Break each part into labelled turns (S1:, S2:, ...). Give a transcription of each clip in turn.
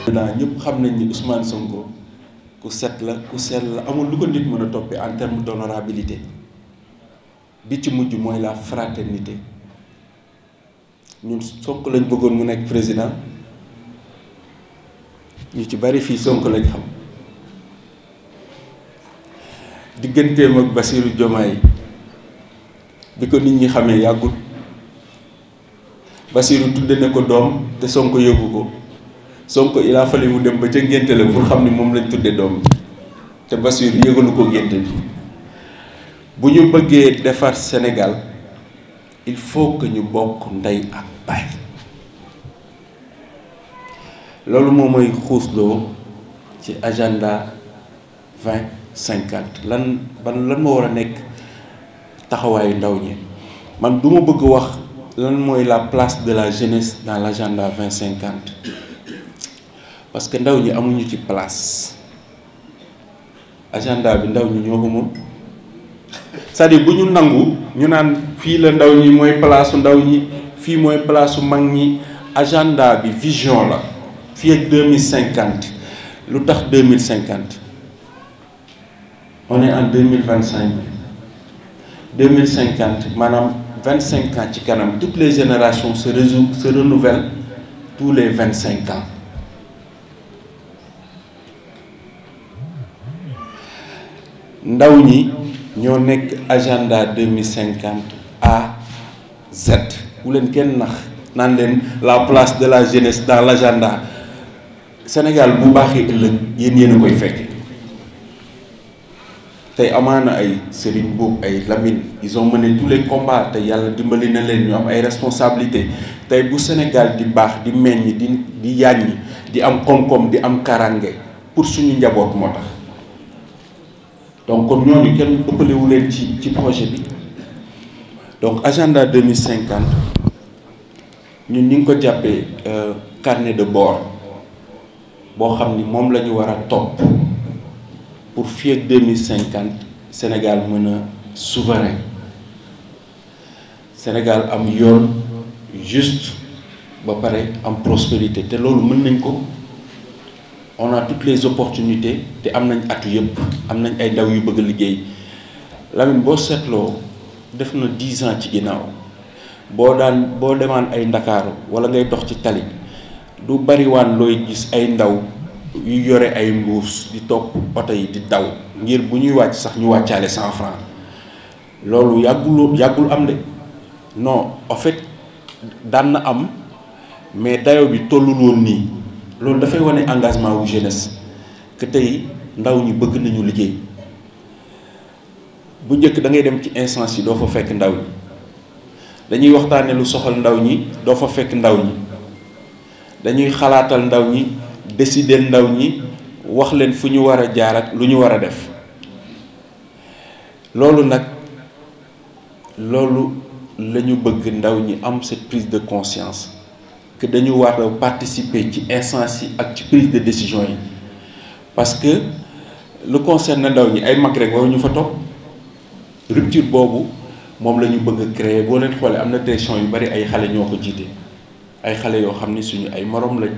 S1: président ñëpp xam nañ ni Ousmane Sonko ku set la ku sell la amul lu ko nit mën a toppee en terme d'honorabilité bi ci mujj mooy la fraternité ñun Sonko lañ bëggoon mu nekk président ñu ci bari fii Sonko lañ xam digganteem ak Bassirou Diomaye bi ko nit ñi xamee yàggul Bassirou tudde ne ko doom te Sonko yëgu ko Sonko il a fallu mu dem ba ca ngénte la pour xam ni moom lañ tudde doom te Bassirou yëgalu ko ngénte bi bu ñu bëggee defar Sénégal il faut que ñu bokk ndey ak baay loolu moom mooy xuusloo ci agenda 2050 lan moo war a nekk taxawaayu ndaw ñi man du ma bëgg wax lan mooy la place de la jeunesse dans l'agenda 2050 parce que ndaw ñi amuñu ci place agenda bi ndaw ñi ñoo ko moom c'est-à-dire bu ñu nangu ñu naan fii la ndaw ñi mooy place su ndaw ñi fii mooy place su mag ñi agenda bi vision la fii ak 2050 lu tax 2050 on est en 2025 2050 maanaam 25 ans ci kanam toutes les générations se renouvellent tous les 25 ans ndaw ñi ñoo nekk agenda 2050 à Z bu leen kenn nax naan leen la place de la jeunesse dans l'agenda Sénégal bu baaxee ëllëg yéen a koy fekke tey amaana ay Serigne Mboup ay Lamine ils ont mené tous les combats te yàlla dimbali na leen ñu am ay responsabilités tey bu Sénégal di baax di meññ di yàññi di am koom-koom di am karange pour suñu njaboot moo tax donc kon ñooñu kenn ëppalewu leen ci projet bi donc agenda 2050 ñun ñu ngi ko jàppee carnet de bord boo xam ni moom la ñu war a topp pour fii ak 2050 Sénégal mën a souverain Sénégal am yoon juste ba pare am prospérité te loolu mën nañ ko on a toutes les opportunités te am nañ atu yëpp am nañ ay ndaw yu bëgg a liggéey Lamine boo seetloo def na 10 ans ci ginnaaw boo demaan ay Ndakaaru wala ngay dox ci tali du bariwaan looy gis ay ndaw yu yore ay mbuus di topp oto yi di daw ngir bu ñuy wàcc sax ñu wàccaale 100 francs loolu yàggul am de non en fait daan na am mais dayo bi tollul woon nii loolu dafay wane engagement wu jeunesse que tey ndaw ñi bëgg nañu liggéey bu njëkk da ngay dem ci instance yi doo fa fekk ndaw ñi dañuy waxtaane lu soxal ndaw ñi doo fa fekk ndaw ñi dañuy xalaatal ndaw ñi décider ndaw ñi wax leen fu ñu war a jaar ak lu ñu war a def loolu nag loolu la ñu bëgg ndaw ñi am cette prise de conscience que dañu war a participer ci instance yi ak ci prise de décision yi parce que lu concerne ndaw ñi ay mag rek waruñu fa toog rupture boobu moom la ñu bëgg a créer boo leen xoolee am na direction yu bari ay xale ñoo ko jiite ay xale yoo xam ne suñu ay morom lañ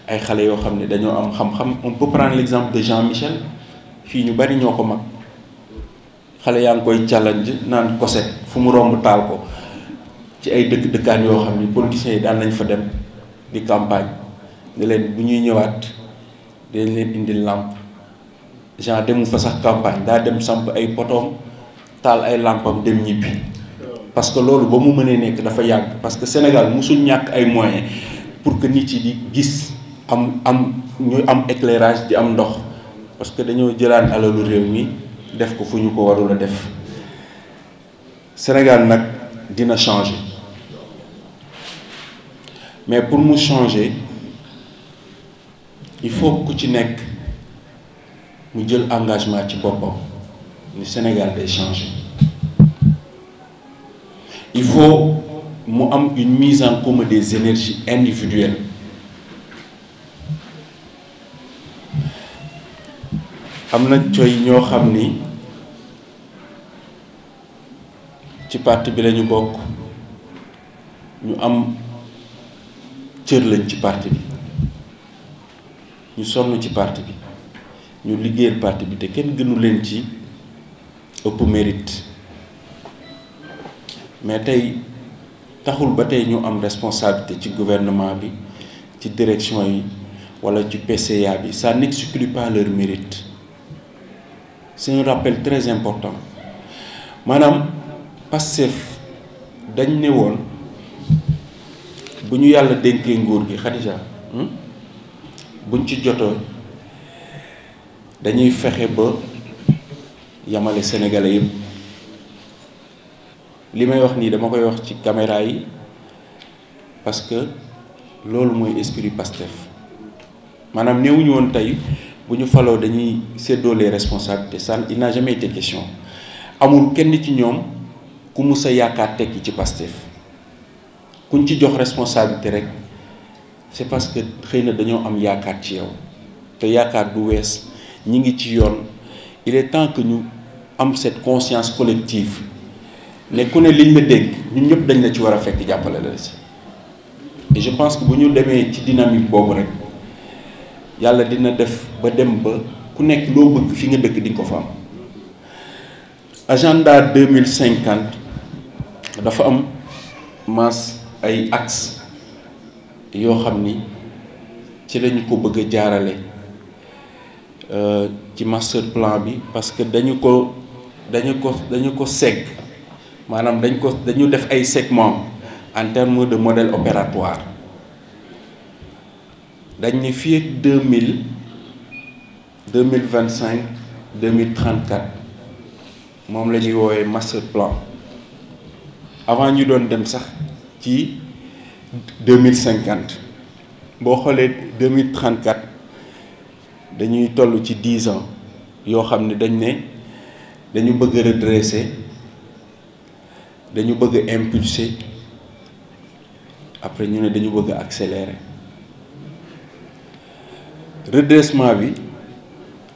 S1: ay xale yoo xam ne dañoo am xam-xam on peut prendre l'exemple de Jean Michel fii ñu bari ñoo ko mag xale yaa ngi koy challenge naan koset fu mu romb taal ko ci ay dëkkaan yoo xam ni politiciens yi daan nañ fa dem di campagne ne leen bu ñuy ñëwaat dañ leen indi làmp Jean demu fa sax campagne daa dem samp ay potoom taal ay làmpam dem ñibbi parce que loolu ba mu mënee nekk dafa yàgg parce que Sénégal musul ñàkk ay moyens pour que nit yi di gis ñu am éclairage di am ndox parce que dañoo jëlaan alalu réew mi def ko fu ñu ko warul a def Sénégal nag dina changer mais pour mu changer il faut ku ci nekk mu jël engagement ci boppam ni Sénégal day changer il faut mu am une mise en commun des énergies individuelles am na coy ñoo xam ni ci parti bi lañu bokk ñu am cër lañ ci parti bi ñu sonn ci parti bi ñu liggéeyal parti bi te kenn gënu leen ci ëpp mérite mais tey taxul ba tey ñu am responsabilité ci gouvernement bi ci direction yi wala ci PCA bi ça n'exclut pas leur mérite. C'est un rappel très important maanaam Pastef dañ ne woon bu ñu yàlla dénkee nguur gi Khadija buñ ci jotoo dañuy fexe ba yamale sénégalais yëpp li may wax nii dama koy wax ci caméra yi parce que loolu mooy esprit Pastef maanaam néewuñu woon tey bu ñu faloo dañuy séddoo les responsabilités ça il n'a jamais été question amul kenn ci ñoom ku mus a yaakaar tekki ci Pastef kuñ ci jox responsabilité rek c'est parce que xëy na dañoo am yaakaar ci yow te yaakaar du wees ñi ngi ci yoon il est temps que ñu am cette conscience collective ne ku ne liñ la dégg ñun ñëpp dañ la ci war a fekk jàppale la si et je pense que bu ñu demee ci dynamique boobu rek yàlla dina def ba dem ba ku nekk loo bëgg fi nga dëkk di nga ko fa am. Agenda 2050 dafa am masse ay axes yoo xam ni ci lañu ko bëgg a jaarale ci master plan bi parce que dañu ko segg maanaam dañu def ay segments en termes de modèle opératoire dañ ne fii ak 2025 2034 moom la ñuy woowee master plan avant ñu doon dem sax ci 2050 boo xoolee 2034 dañuy toll ci 10 ans yoo xam ne dañu bëgg a redresser dañu bëgg a impulser après ñu ne dañu bëgg a accélérer redressement bi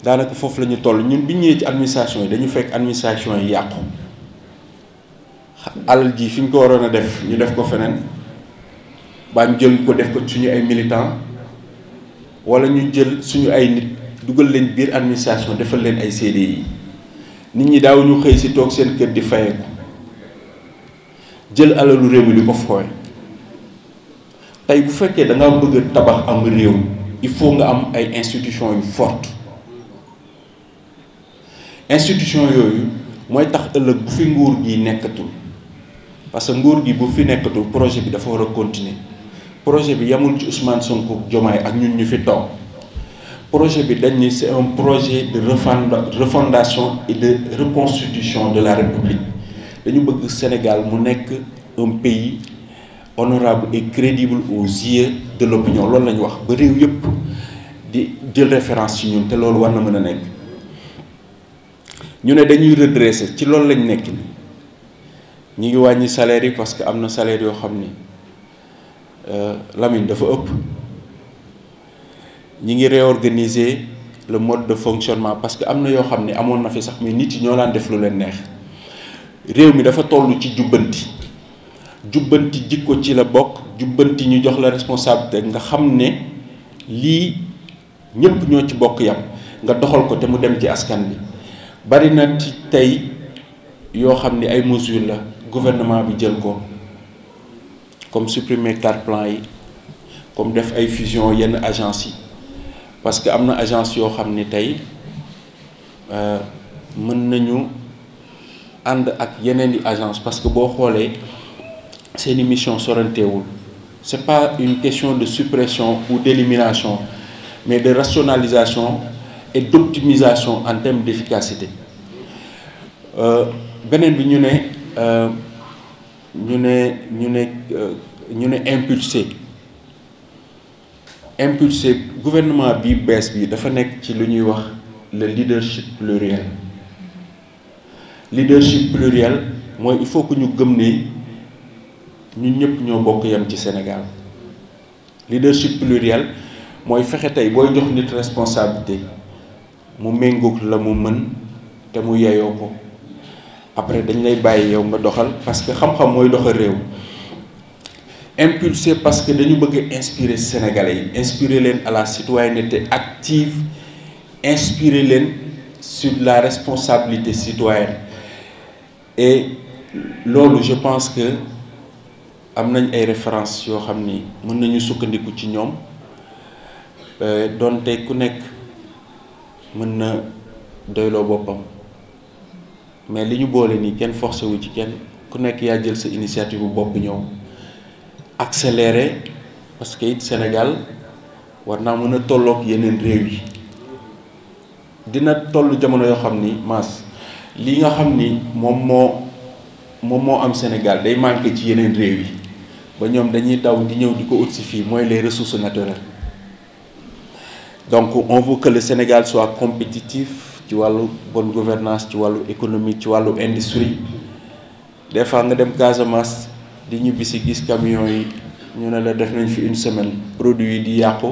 S1: daanaka foofu la ñu toll ñun bi ñëwee ci administration yi dañu fekk administration yi yàqu alal ji fi ñu ko waroon a def ñu def ko feneen baa ñu jël ko def ko suñu ay militants wala ñu jël suñu ay nit dugal leen biir administration defal leen ay CDI nit ñi daaw ñu xëy si toog seen kër di fayeeku jël alalu réew mi di ko fooy tey bu fekkee da nga bëgg a tabax am réew il faut nga am ay institutions yu fortes institution yooyu mooy tax ëllëg bu fi nguur gi nekkatul parce que nguur gi bu fi nekkatul projet bi dafa war a continuer projet bi yamul ci Ousmane Sonko Diomaye ak ñun ñu fi toog projet bi dañ ni c'est un projet de refondation et de reconstitution de la République dañu bëgg Sénégal mu nekk un pays honorable et crédible aux yeux de l'opinion loolu la ñu wax ba réew yëpp di jël référence ci ñun te loolu war na mën a nekk ñu ne dañuy redresser ci loolu lañ nekk ni ñi ngi wàññi salaire yi parce que am na salaire yoo xam ni Lamine dafa ëpp ñi ngi réorganiser le mode de fonctionnement parce que am na yoo xam ne amoon na fi sax mais nit yi ñoo daan def lu leen neex réew mi dafa toll ci jubbanti jikko ci la bokk jubbanti ñu jox la responsabilité nga xam ne lii ñëpp ñoo ci bokk yam nga doxal ko te mu dem ci askan bi bari na ci tey yoo xam ne ay mesures la gouvernement bi jël ko comme supprimer carte plan yi comme def ay fusion yenn agence yi parce que am na agence yoo xam ne tey mën nañu ànd ak yeneen i agence parce que boo xoolee seeni mission soranteewul c'est pas une question de suppression ou d'élimination mais de rationalisation et d'optimisation en termes d'efficacité beneen bi ñu ne impulser gouvernement bi bees bi dafa nekk ci lu ñuy wax le leadership pluriel mooy il faut que ñu gëm ne ñun ñëpp ñoo bokk yam ci Sénégal leadership pluriel mooy fexe tey booy jox nit responsabilité mu méngoog la mu mën te mu yeyoo ko après dañ lay bàyyi yow nga doxal parce que xam-xam mooy doxal réew impulsé parce que dañu bëgg inspirer Sénégalais yi, inspirer leen à la citoyenneté active, inspirer leen sur la responsabilité citoyenne. Et loolu je pense que am nañ ay références yoo xam ni mën nañu sukkandiku ci ñoom donte ku nekk mën na doyloo boppam, mais li ñu boole nii kenn forcé wu ci kenn, ku nekk yaa jël sa initiative bu bopp ñëw accéléré, parce que it Sénégal war naa mën a tolloog yeneen réew yi. dina toll jamono yoo xam ni maas li nga xam ni moom moo am Sénégal day manqué ci yeneen réew yi ba ñoom dañuy daw di ñëw di ko ut si fii, mooy les ressources naturelles. Donc on veut que le Sénégal soit compétitif ci wàllu bonne gouvernance, ci wàllu économie, ci wàllu industrie. Des fois nga dem Casamance di ñibbi si gis camion yi ñu ne la def nañ fi une semaine, produit yi di yàqu,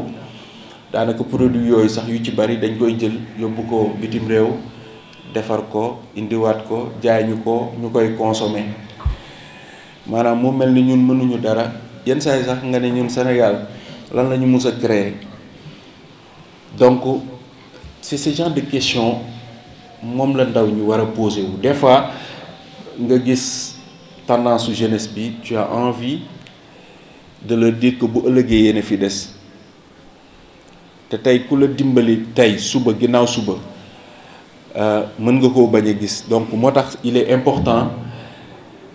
S1: daanaka produit yooyu sax yu ci bari dañ koy jël yóbbu ko bitim réew, defar ko indiwaat ko jaay ñu ko ñu koy consommer. maanaam mu mel ni ñun mënuñu dara. yenn saa yi sax nga ne ñun Sénégal lan la ñu mus a créer. Donc c'est ce genre de questions moom la ndaw ñu war a poser wu. Des fois nga gis tendance su jeunesse bi, tu as envie de leur dire que bu ëllëgee yéen a fi des te tey ku la dimbali tey suba ginnaaw suba mën nga koo bañ a gis. Donc moo tax il est important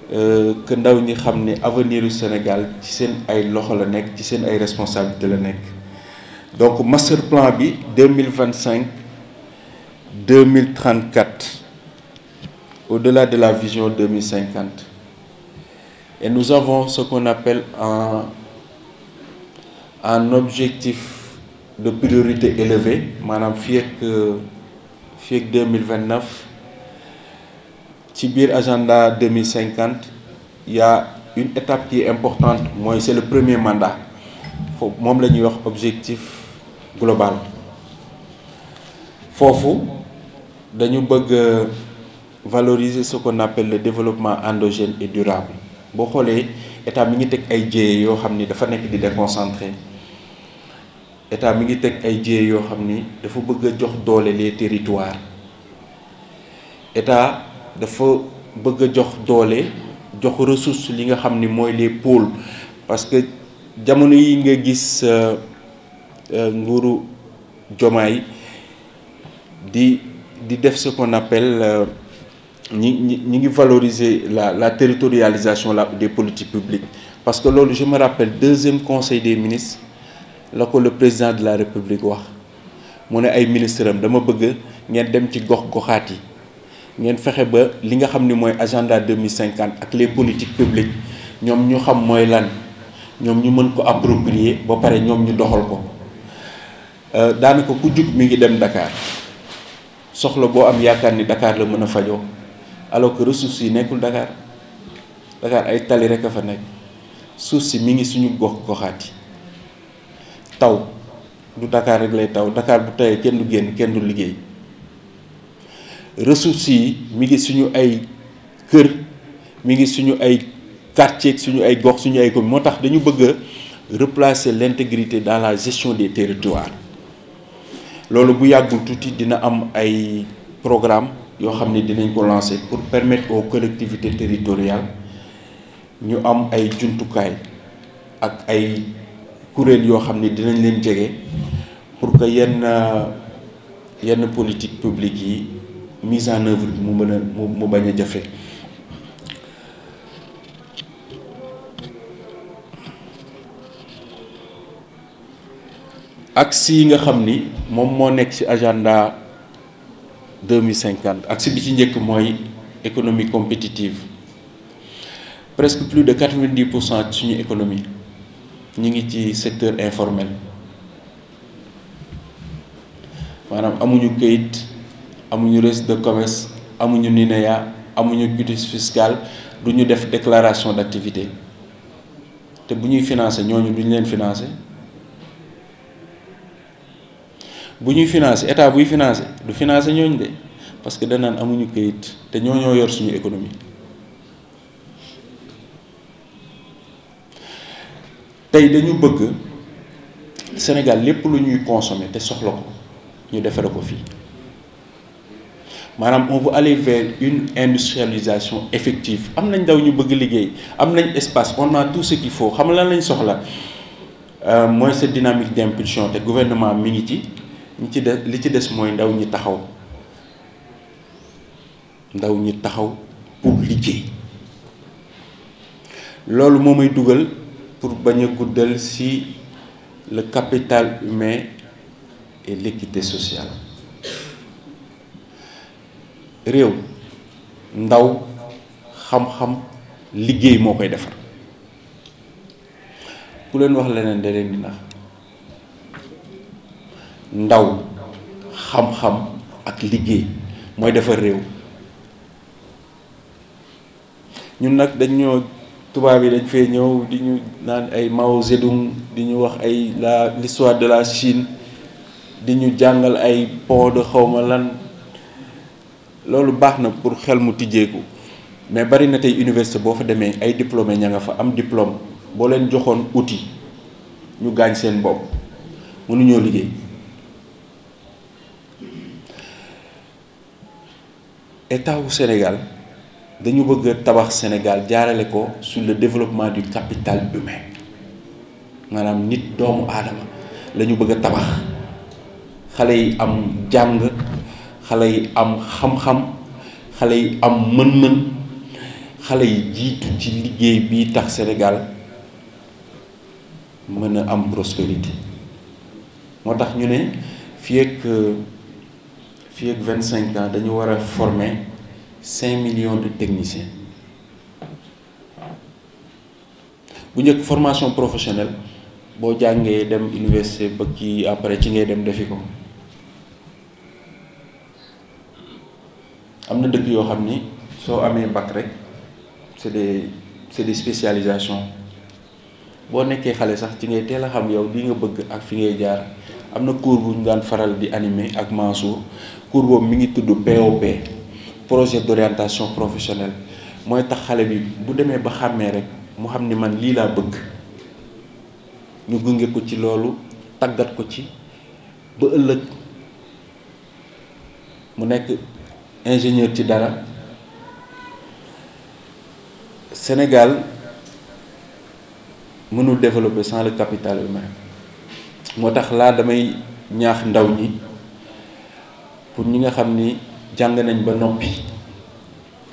S1: que ndaw ñi xam ne avenir du Sénégal ci seen ay loxo la nekk, ci seen ay responsabilité la nekk. Donc master plan bi 2025-2034, au-delà de la vision 2050. Et nous avons ce qu'on appelle un objectif de priorité élevé, maanaam fii ak 2029. ci biir agenda 2050, il y a une étape qui est importante, mooy c'est le premier mandat. foofu moom la ñuy wax objectif global. foofu dañu bëgg valoriser ce qu'on appelle le développement endogène et durable. boo xoolee état mi ngi teg ay jéye yoo xam ni dafa nekk di déconcentré. état mi ngi teg ay jéye yoo xam ni dafa bëgg a jox doole les territoires. état dafa bëgg a jox doole, jox ressource li nga xam ni mooy les pôles, parce que jamono yi nga gis nguuru Diomaye di def ce qu'on appelle ñi ngi valoriser la territorialisation des politiques publiques. Parce que loolu je me rappelle deuxième conseil des ministres la ko le président de la République wax mu ne ay ministres am dama bëgg ngeen dem ci gox-goxaat yi, ngeen fexe ba li nga xam ni mooy agenda 2050 ak les politiques publiques ñoom ñu xam mooy lan, ñoom ñu mën ko approprier ba pare ñoom ñu doxal ko. daanaka ku jug mi ngi dem Dakar, soxla boo am yaakaar ni Dakar la mën a fajoo, alors que ressources yi nekkul Dakar. Dakar ay tali rek a fa nekk, suuf si mi ngi suñu gox-goxaat yi. taw du Dakar rek lay taw, Dakar bu tawee kenn du génn, kenn du liggéey. ressources yi mi ngi suñu ay kër, mi ngi suñu ay quartier, suñu ay gox, suñu ay commune. moo tax dañu bëgg a replacer l'intégrité dans la gestion des territoires. loolu bu yàggul tuuti dina am ay programme yoo xam ne dinañ ko lancer pour permettre aux collectivités territoriales ñu am ay jumtukaay ak ay kuréel yoo xam ne dinañ leen jege pour que yenn politique publique yi mise en œuvre bi mu bañ a jafe. axe yi nga xam ni moom moo nekk ci agenda 2050, axe bi ci njëkk mooy économie compétitive. Presque plus de 90% ci suñu économie ñu ngi ci secteur informel, maanaam amuñu këyit, amuñu registre de commerce, amuñu NINEA, amuñu quitus fiscal, du ñu def déclaration d'activité. te bu ñuy financer ñooñu duñu leen financer. bu ñuy financer état buy financer du financer ñooñu de, parce que danaan amuñu këyit te ñoo yor suñu économie. tey dañu bëgg Sénégal lépp lu ñuy consommer te soxla ko ñu defare ko fii maanaam on veut aller vers une industrialisation effective am nañ ndaw ñu bëgg liggéey am nañ espace on a tout ce qu'il faut xam lan lañ soxla mooy cette dynamique d'impulsion te gouvernement mi ngi ci ñi ci des li ci des mooy ndaw ñi taxaw pour liggéey loolu moo may dugal pour bañ a guddal ci le capital humain et l'équité sociale réew ndaw xam-xam liggéey moo koy defar ku leen wax leneen da leen di nax ndaw xam-xam ak liggéey mooy defar réew ñun nag dañoo tubaab yi dañ fee ñëw di ñu naan ay Mao Zedong di ñu wax ay l'histoire de la Chine di ñu jàngal ay pont de xawma lan loolu baax na pour xel mu tijjeeku mais bari na tey université boo fa demee ay diplômé ña nga fa am diplôme boo leen joxoon outil ñu gaañ seen bopp mënuñoo liggéey état wu Sénégal dañu bëgg tabax Sénégal jaarale ko sur le développement du capital humain maanaam nit doomu aadama la ñu bëgg a tabax xale yi am jàng xale yi am xam-xam xale yi am mën-mën xale yi jiitu ci liggéey bii tax Sénégal mën a am prospérité moo tax ñu ne fii ak 25 ans dañu war a former 5 millions de techniciens bu njëkk formation professionnelle boo jàngee dem université ba kii après ci ngay dem defi ko am na dëkk yoo xam ni soo amee bac rek c'est des spécialisations boo nekkee xale sax ci ngay teel a xam yow li nga bëgg ak fi ngay jaar am na cours bu ñu daan faral di animer ak Mansour cours boobu mi ngi tudd POP projet d'orientation professionnelle mooy tax xale bi bu demee ba xàmmee rek mu xam ni man lii laa bëgg ñu gunge ko ci loolu tàggat ko ci ba ëllëg mu nekk ingénieur ci dara. Sénégal mënul développer sans le capital humain moo tax laa damay ñaax ndaw ñi pour ñi nga xam ni jàng nañ ba noppi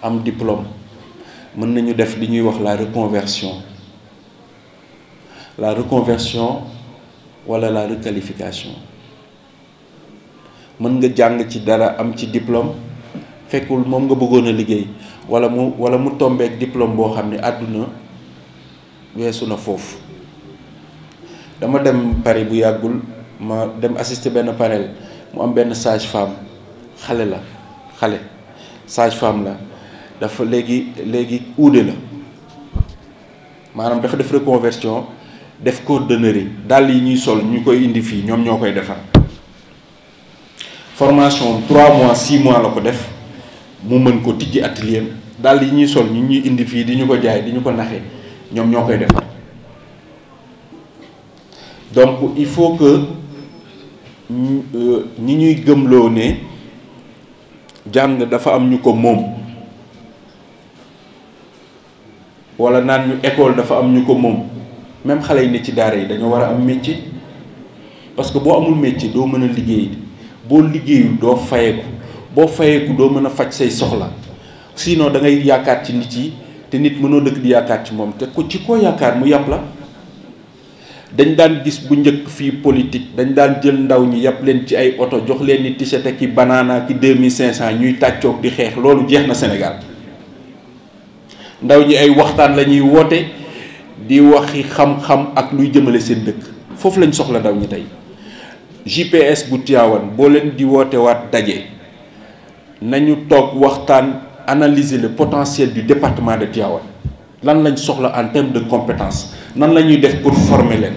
S1: am diplôme mën nañu def li ñuy wax la reconversion wala la requalification mën nga jàng ci dara am ci diplôme fekkul moom nga bëggoon a liggéey wala mu tombeek diplôme boo xam ne àdduna weesu na foofu dama dem Paris bu yàggul ma dem assister benn panel mu am benn sage-femme xale sage-femme la dafa léegi uude la maanaam dafa def reconversion def cordonnerie dàll yi ñuy sol ñu koy indi fii ñoom ñoo koy defar formation 3 mois 6 mois la ko def mu mën ko tijji atelier dàll yi ñuy sol ñu ñuy indi fii di ñu ko jaay di ñu ko naxee ñoom ñoo koy defar donc il faut que ñi ñuy gëmloo ne jàng dafa am ñu ko moom wala naan ñu école dafa am ñu ko moom même xale yi ne ci daara yi dañoo war a am métier parce que boo amul métier doo mën a liggéey boo liggéeyul doo fayeeku boo fayeeku doo mën a faj say soxla sinon da ngay yaakaar ci nit yi te nit mënoo dëkk di yaakaar ci moom te ko ci koo yaakaar mu yàpp la dañ daan gis bu njëkk fii politique dañ daan jël ndaw ñi yàpp leen ci ay oto jox leen ni t-shirt ki banana ki 2500 ñuy tàccoog di xeex loolu jeex na Sénégal ndaw ñi ay waxtaan la ñuy woote di waxi xam-xam ak luy jëmale seen dëkk foofu lañ soxla ndaw ñi tey JPS bu Tivaouane boo leen di woote waat daje nañu toog waxtaan analyser le potentiel du département de Tivaouane lan lañ soxla en termes de compétences nan la ñuy def pour former leen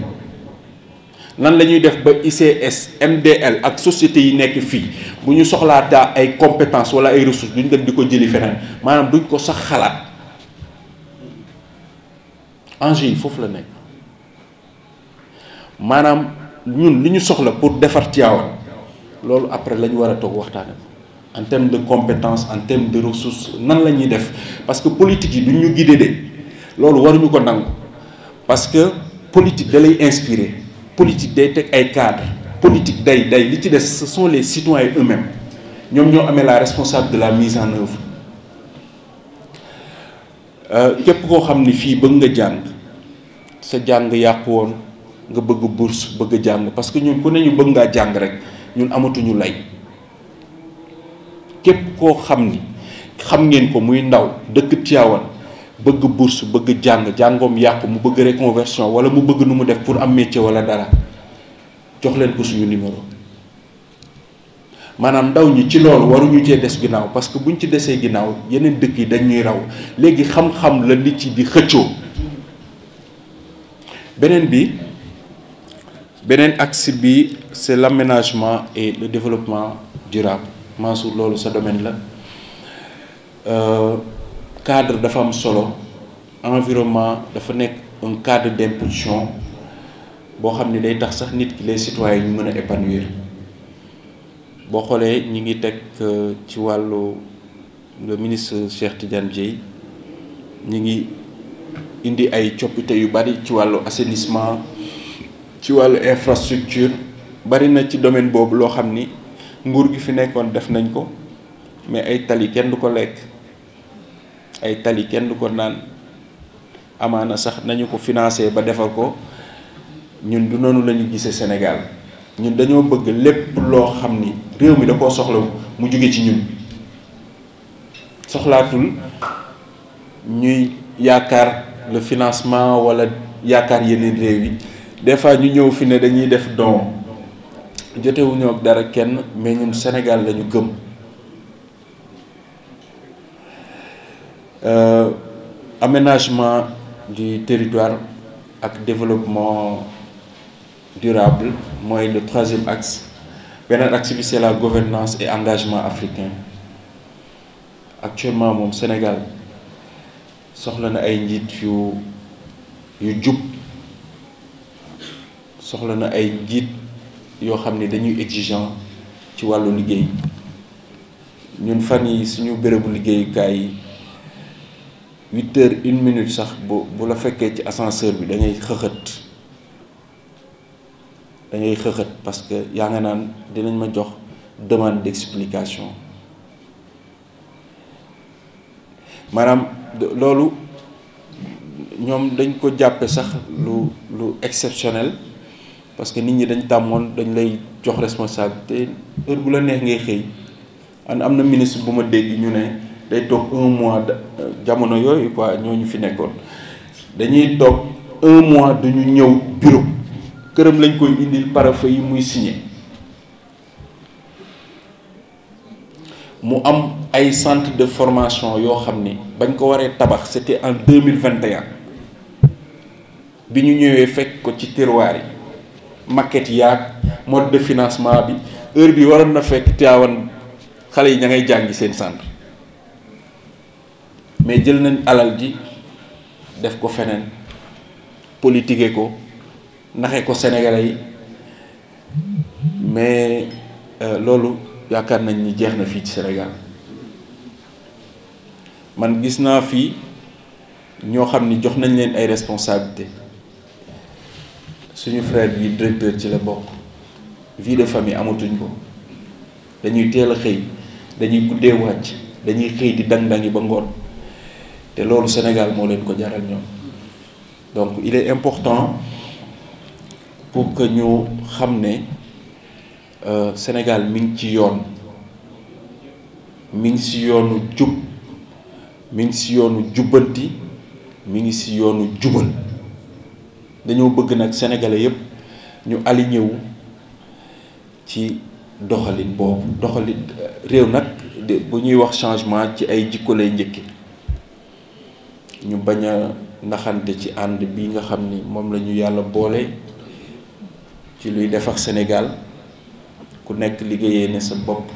S1: nan la ñuy def ba ICS MDL ak sociétés yi nekk fii bu ñu soxlaataa ay compétences wala ay ressources duñ dem di ko jëli feneen maanaam duñ ko sax xalaat enjeu yi foofu la nekk maanaam ñun li ñu soxla pour defar Tivaouane loolu après la ñu war a toog waxtaane en termes de compétences en termes de ressources nan la ñuy def parce que politique yi duñ ñu guider de loolu waruñu ko nangu parce que politique da lay inspirer politique day teg ay cadres politique day li ci des ce sont les citoyens eux-mêmes ñoom ñoo amee la responsable de la mise en œuvre képp koo xam ni fii bëgg nga jàng sa jàng yàqu woon nga bëgg bourse bëgg jàng parce que ñun ku ne ñu bëgg ngaa jàng rek ñun amatuñu lay képp koo xam ni xam ngeen ko muy ndaw dëkk Tivaouane bëgg bourse bëgg jàngoom yàqu mu bëgg reconversion wala mu bëgg nu mu def pour am métier wala dara jox leen ko suñu numéro maanaam ndaw ñi ci loolu waruñu cee des ginnaaw parce que buñ ci desee ginnaaw yeneen dëkk yi dañuy raw léegi xam-xam la nit ci di xëccoo. beneen axe bi c'est l'aménagement et le développement durable Mansour loolu sa domaine la cadre dafa am solo environnement dafa nekk un cadre d'impulsion boo xam ni day tax sax nit ki les citoyens ñu mën a épanouir boo xoolee ñi ngi teg ci wàllu le ministre Cheikh Tidiane Dièye ñi ngi indi ay coppite yu bari ci wàllu assainissement ci wàllu infrastructure bari na ci domaine boobu loo xam ni nguur gi fi nekkoon def nañ ko mais ay tali kenn du ko lekk ay tali kenn du ko naan amaana sax nañu ko financé ba defar ko ñun du noonu la ñu gisee Sénégal ñun dañoo bëgg lépp loo xam ni réew mi da koo soxla mu jóge ci ñun soxlaatul ñuy yaakaar le financement wala yaakaar yeneen réew yi des fois ñu ñëw fi ne dañuy def don jotewuñoo ak dara kenn mais ñun Sénégal lañu gëm aménagement du territoire ak développement durable mooy le troisième axe beneen axe bi c'est la gouvernance et engagement africain actuellement moom Sénégal soxla na ay njiit yu jub soxla na ay njiit yoo xam ni dañuy exigeant ci wàllu liggéey ñun fan yi suñu bérébu liggéeyukaay yi 8h01 sax bu la fekkee ci ascenseur bi da ngay xëxët parce que yaa nga naan dinañ ma jox demande d'explication maanaam loolu ñoom dañ ko jàppe sax lu exceptionnel parce que nit ñi dañ tàmmoon dañ lay jox responsabilité heure bu la neex ngay xëy am na ministre bu ma dégg ñu ne day toog 1 mois jamono yooyu quoi ñooñu fi nekkoon dañuy toog 1 mois duñu ñëw bureau këram lañ koy indil parafeuille yi muy signé mu am ay centre de formation yoo xam ni bañ ko waree tabax c'était en 2021 bi ñu ñëwee fekk ko ci tiroir yi maquette yaag mode de financement bi heure bi waroon na fekk Tivaouane xale yi ña ngay jàngi seen centre mais jël nañ alal ji def ko feneen politiquer ko naxee ko Sénégalais yi mais loolu yaakaar nañ ni jeex na fii ci Sénégal man gis naa fii ñoo xam ni jox nañ leen ay responsabilités suñu frère bi directeur ci la bokk vie de famille amatuñ ko dañuy teel a xëy dañuy guddee wàcc dañuy xëy di dang-dangi ba ngoon te loolu Sénégal moo leen ko jaral ñoom donc il est important pour que ñu xam ne Sénégal mi ngi ci yoon mi ngi ci yoonu jub mi ngi ci yoonu jubbanti mi ngi ci yoonu jubal dañoo bëgg nag sénégalais yépp ñu aligné wu ci doxalin boobu doxalin réew nag bu ñuy wax changement ci ay jikko lay njëkke ñu bañ a naxante ci ànd bi nga xam ni moom la ñu yàlla boole ci luy defar Sénégal ku nekk liggéeyee ne sa bopp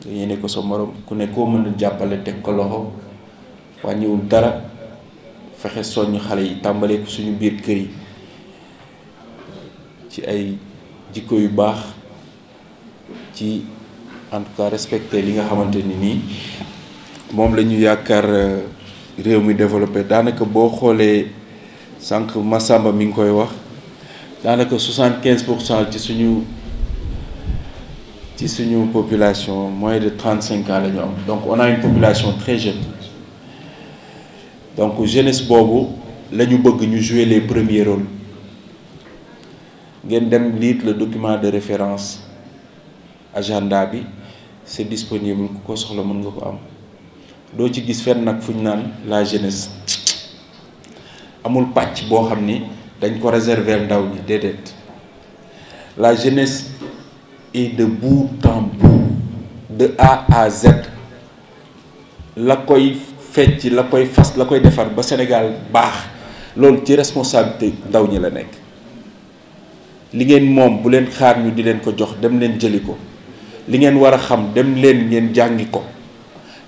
S1: nga yéene ko sa morom ku ne koo mën a jàppale teg ko loxo wàññiwul dara fexe soññ xale yi tàmbalee ko suñu biir kër yi ci ay jikko yu baax ci en tout cas respecter li nga xamante ni nii moom la ñu yaakaar réew mi développé. daanaka boo xoolee sànq Massamba mi ngi koy wax daanaka 75% ci suñu population moins de 35 ans la ñu am, donc on a une population très jeune. Donc jeunesse boobu la ñu bëgg ñu jouer les premiers rôles. ngeen dem lire le document de référence agenda bi, c'est disponible ku ko soxla mën nga ko am. doo ci gis fenn nag fu ñu naan la jeunesse, amul pàcc boo xam ni dañ ko réserver ndaw ñi, déedéet. La jeunesse est de bout en bout, de A à Z, la koy fecc, la koy fas, la koy defar ba Sénégal baax, loolu ci responsabilité ndaw ñi la nekk. li ngeen moom bu leen xaar ñu di leen ko jox, dem leen jëli ko. li ngeen war a xam dem leen ngeen jàngi ko.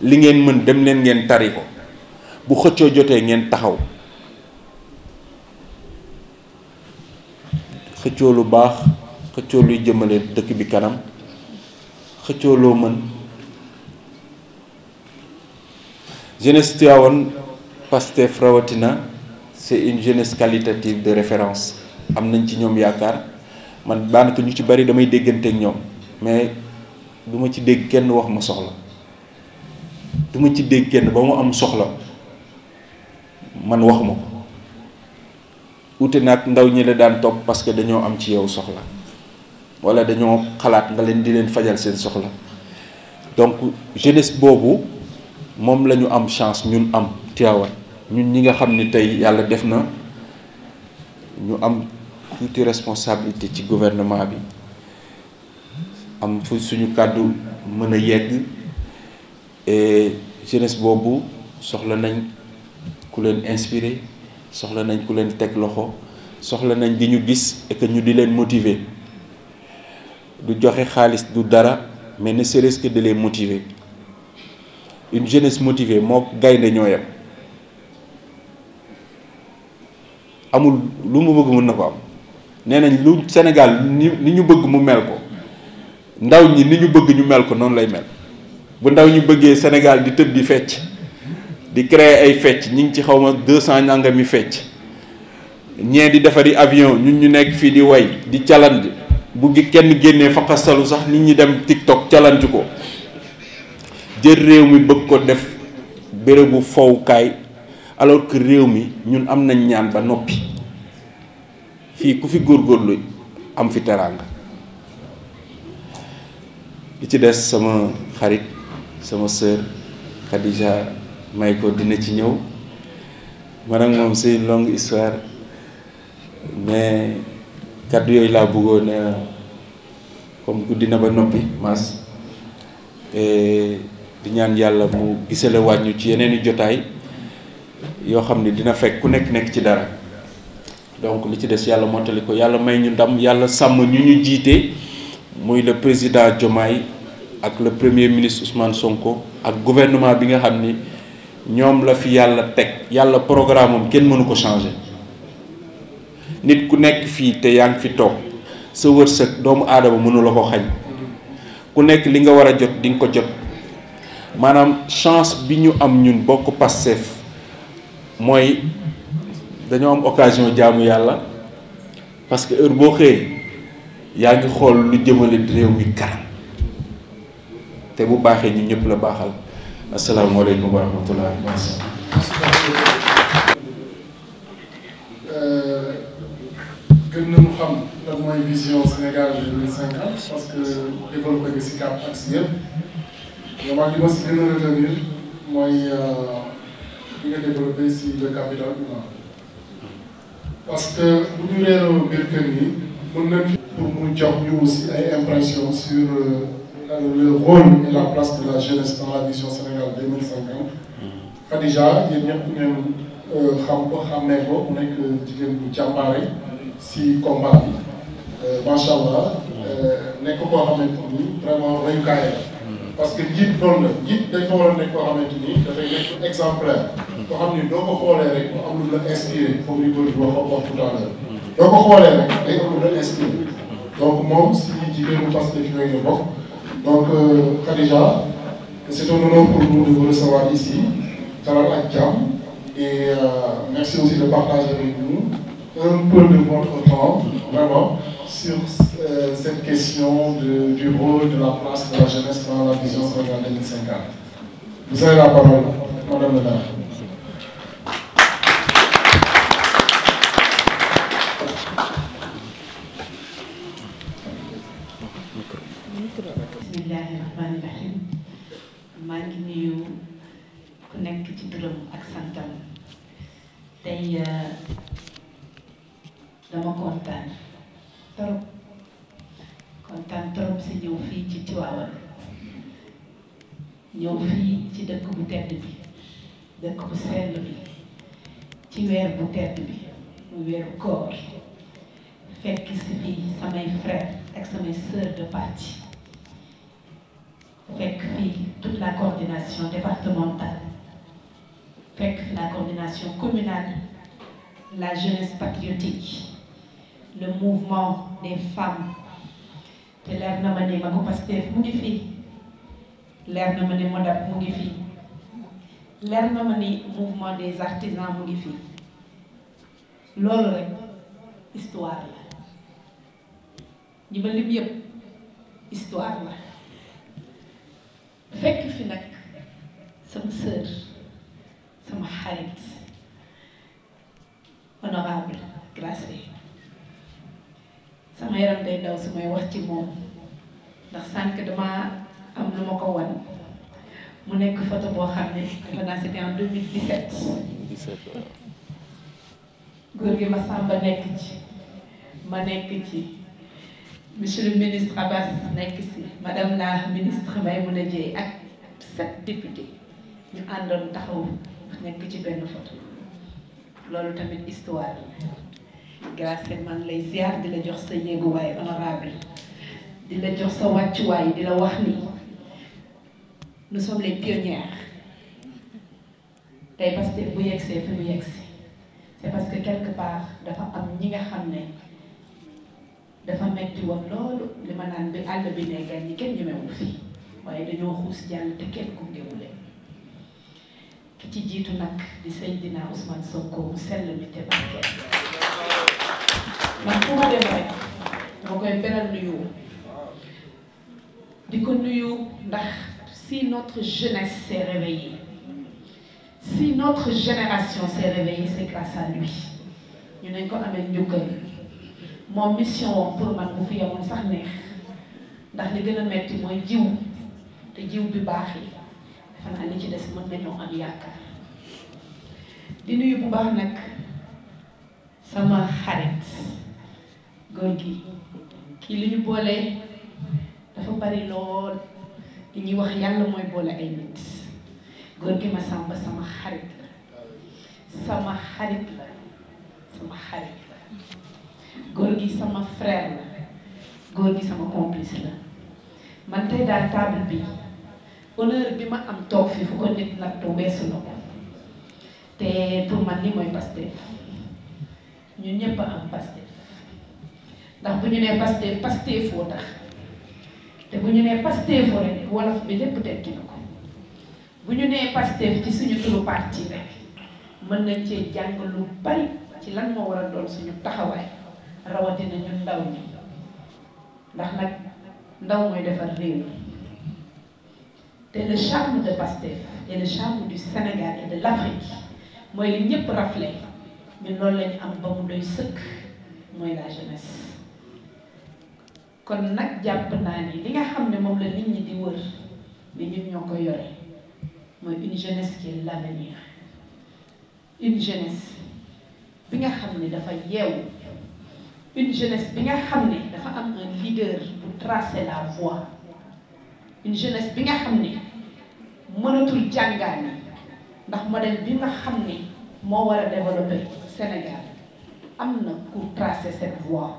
S1: li ngeen mën dem leen ngeen tari ko. bu xëccoo jotee ngeen taxaw. xëccoo lu baax, xëccoo luy jëmale dëkk bi kanam, xëccoo loo mën. jeunesse Tivaouane Pastef rawatina, c'est une jeunesse qualitative de référence. am nañ ci ñoom yaakaar. man daanaka ñu ci bari damay dégganteek ñoom, mais du ma ci dégg kenn wax ma soxla, du ma ci dégg kenn ba mu am soxla man wax ma ko. ute nag ndaw ñi la daan topp parce que dañoo am ci yow soxla, wala dañoo xalaat nga leen di leen fajal seen soxla. donc jeunesse boobu moom la ñu am chance ñun am Tivaouane, ñun ñi nga xam ni tey yàlla def na ñu am tuuti responsabilité ci gouvernement bi, am fu suñu kàddu mën a yegg. et jeunesse boobu soxla nañ ku leen inspiré, soxla nañ ku leen teg loxo, soxla nañ di ñu gis et que ñu di leen motiver. du joxe xaalis du dara, mais ne serait-ce que de les motiver. une jeunesse motivée moo gaynde ñoo yem. amul lu mu bëgg mën na ko am. nee nañ lu Sénégal ni ñu bëgg mu mel ko, ndaw ñi ni ñu bëgg ñu mel ko noonu lay mel. bu ndaw ñu bëggee Sénégal di tëb di fecc, di créer ay fecc, ñi ngi ci xaw ma 200 nangami fecc, ñee di defari avion, ñun ñu nekk fii di way di challenge. bu kenn génnee faqasalu sax nit ñi dem TikTok challenge ko. jël réew mi bëgg ko def bérébu fowukaay, alors que réew mi ñun am nañ ñaan ba noppi. fii ku fi góorgóorlu am fi teraanga. li ci des sama xarit sama sœur Khadija may ko dina ci ñëw. man ak moom c'est une longue histoire, mais kàddu yooyu laa bëggoon comme guddi na ba noppi mas di ñaan yàlla mu gisale wàññu ci yeneen i jotaay yoo xam ne dina fekk ku nekk ci dara. donc li ci des yàlla mottali ko, yàlla may ñu ndam, yàlla sàmm ñu jiite, muy le président Diomaye ak le premier ministre Ousmane Sonko ak gouvernement bi nga xam ni ñoom la fi yàlla teg. yàlla programme am kenn mënu ko changer. nit ku nekk fii te yaa ngi fi toog, sa wërsëg doomu aadama mënu la ko xañ. ku nekk li nga war a jot di nga ko jot. maanaam chance bi ñu am ñun bokk Pastef mooy dañoo am occasion jaamu yàlla, parce que heure boo xëyee yaa ngi xool lu jëmale réew mi kanam, te bu baaxee ñun ñëpp la baaxal. asalaamaaleykum wa rahmatullah.
S2: gën nañu xam lan mooy vision Sénégal 2050, parce que développé nga si 4 axes yëpp. vraiment li ma si gën a retenir mooy li nga développé si le capital humain. parce que bu ñu réeroo biir kër yi mën nañ pour mu jox ñu aussi ay impression sur le rôle et la place de la jeunesse dans la vision Sénégal 2050. Khadija yéen ñëpp ngeen xam ko xàmmee ko, mu nekk jigéen bu jàmbaare si combat bi. macha allah nekk koo xamante ni vraiment royukaay la. parce que njiit noonu la, njiit dañ ko war a nekk koo xamante ni dafay nekk exemplaire. koo xam ni doo ko xoolee rek mu am lu la inspiré comme ni ko wax tout à l'heure. doo ko xoolee rek day ëpp la inspiré donc moom si jigéenu Pastef yooyu la bokk donc Khadija c'est un honneur pour nous de vous recevoir ici dalal ak jàmm et merci aussi de partager avec nous un peu de votre temps vraiment sur cette question du rôle de la place de la jeunesse dans la vision Sénégal 2050. Vous avez la parole, Madame le maire.
S3: Bismillahi rahmani rahim. maa ngi nuyu ku nekk ci turam ak santam tey dama kontaan trop si ñëw fii ci Tivaouane ñëw fii ci dëkk bu tedd bi dëkk bu sell bi ci weer bu tedd bi mu weeru koor fekk si fii samay frères ak samay sœurs de parti fekk fii toute la coordination départementale fekk fi la coordination communale la jeunesse patriotique le mouvement des femmes te leer na ma ne Magu Pastef mu ngi fii leer na ma ne Modap mu ngi fii leer na ma ni mouvement des artisans mu ngi fii loolu rek histoire la ñi ma lim yëpp histoire la fekk fi nag sama sœur sama xarit honorable Gracé sama yaram day daw su may wax ci moom ndax sànq dama am lu ma ko wan mu nekk photo boo xam ne defe naa c'était en 2017 góor gi Massamba nekk ci ma nekk ci monsieur le ministre Abbas nekk si madame la ministre Maïmouna Dièye ak 7 députés ñu àndoon taxaw nekk ci benn photo loolu tamit histoire grâce man lay ziar di la jox sa yéeguwaay honorable di la jox sa wàccuwaay di la wax ni nous sommes les pionnières tey Pastef bu yegsee fi mu yegsi c'est parce que quelque part dafa am ñi nga xam ne dafa metti woon loolu li ma naan bi àll bi ne gan ñi kenn ñemewul fii waaye dañoo xuus jàll te kenn gungewu leen ki ci jiitu nag di Seydina Ousmane Sonko mu sell mi te barkeel man fu ma dem rek dama koy beral nuyu di ko nuyu ndax si notre jeunesse s'est réveillée si notre génération s'est réveillée c'est grâce à lui ñu nañ ko amee njukkal moom mission pour man bu fi yemoon sax neex ndax li gën a metti mooy jiw te jiw bi baax yi defe naa li ci des mën nañoo am yaakaar di nuyu bu baax nag sama xarit góor gi kii li ñu boole dafa bari lool li ñuy wax yàlla mooy boole ay nit góor gi Massamba sama xarit la sama xarit la sama xarit la góor gi sama frère la góor gi sama complice la man tey daal table bi honneur bi ma am toog fi fu ko nit nag to weesu na ko te pour man li mooy Pastef ñun ñëpp a am Pastef ndax bu ñu nee Pastef Pastef foo tax te bu ñu nee Pastef foo rek wolof bi lépp tekki na ko bu ñu nee Pastef ci suñu turu parti rek mën nañ cee jàng lu bari ci lan moo war a doon suñu taxawaay rawatina ñun ndaw ñi ndax nag ndaw mooy defar réew te le charme de Pastef et le charme du Sénégal et de l'Afrique mooy li ñëpp raflé ñun loolu lañu am ba mu doy sëkk mooy la jeunesse kon nag jàpp naa ni li nga xam ne moom la nit ñi di wër ni ñun ñoo ko yore mooy une jeunesse qui est l'avenir une jeunesse bi nga xam ne dafa yeewu une jeunesse bi nga xam ne dafa am un leader pour tracer la voie une jeunesse bi nga xam ne mënatul jàngaani ndax modèle bi nga xam ne moo war a développer Sénégal am na pour tracer cette voie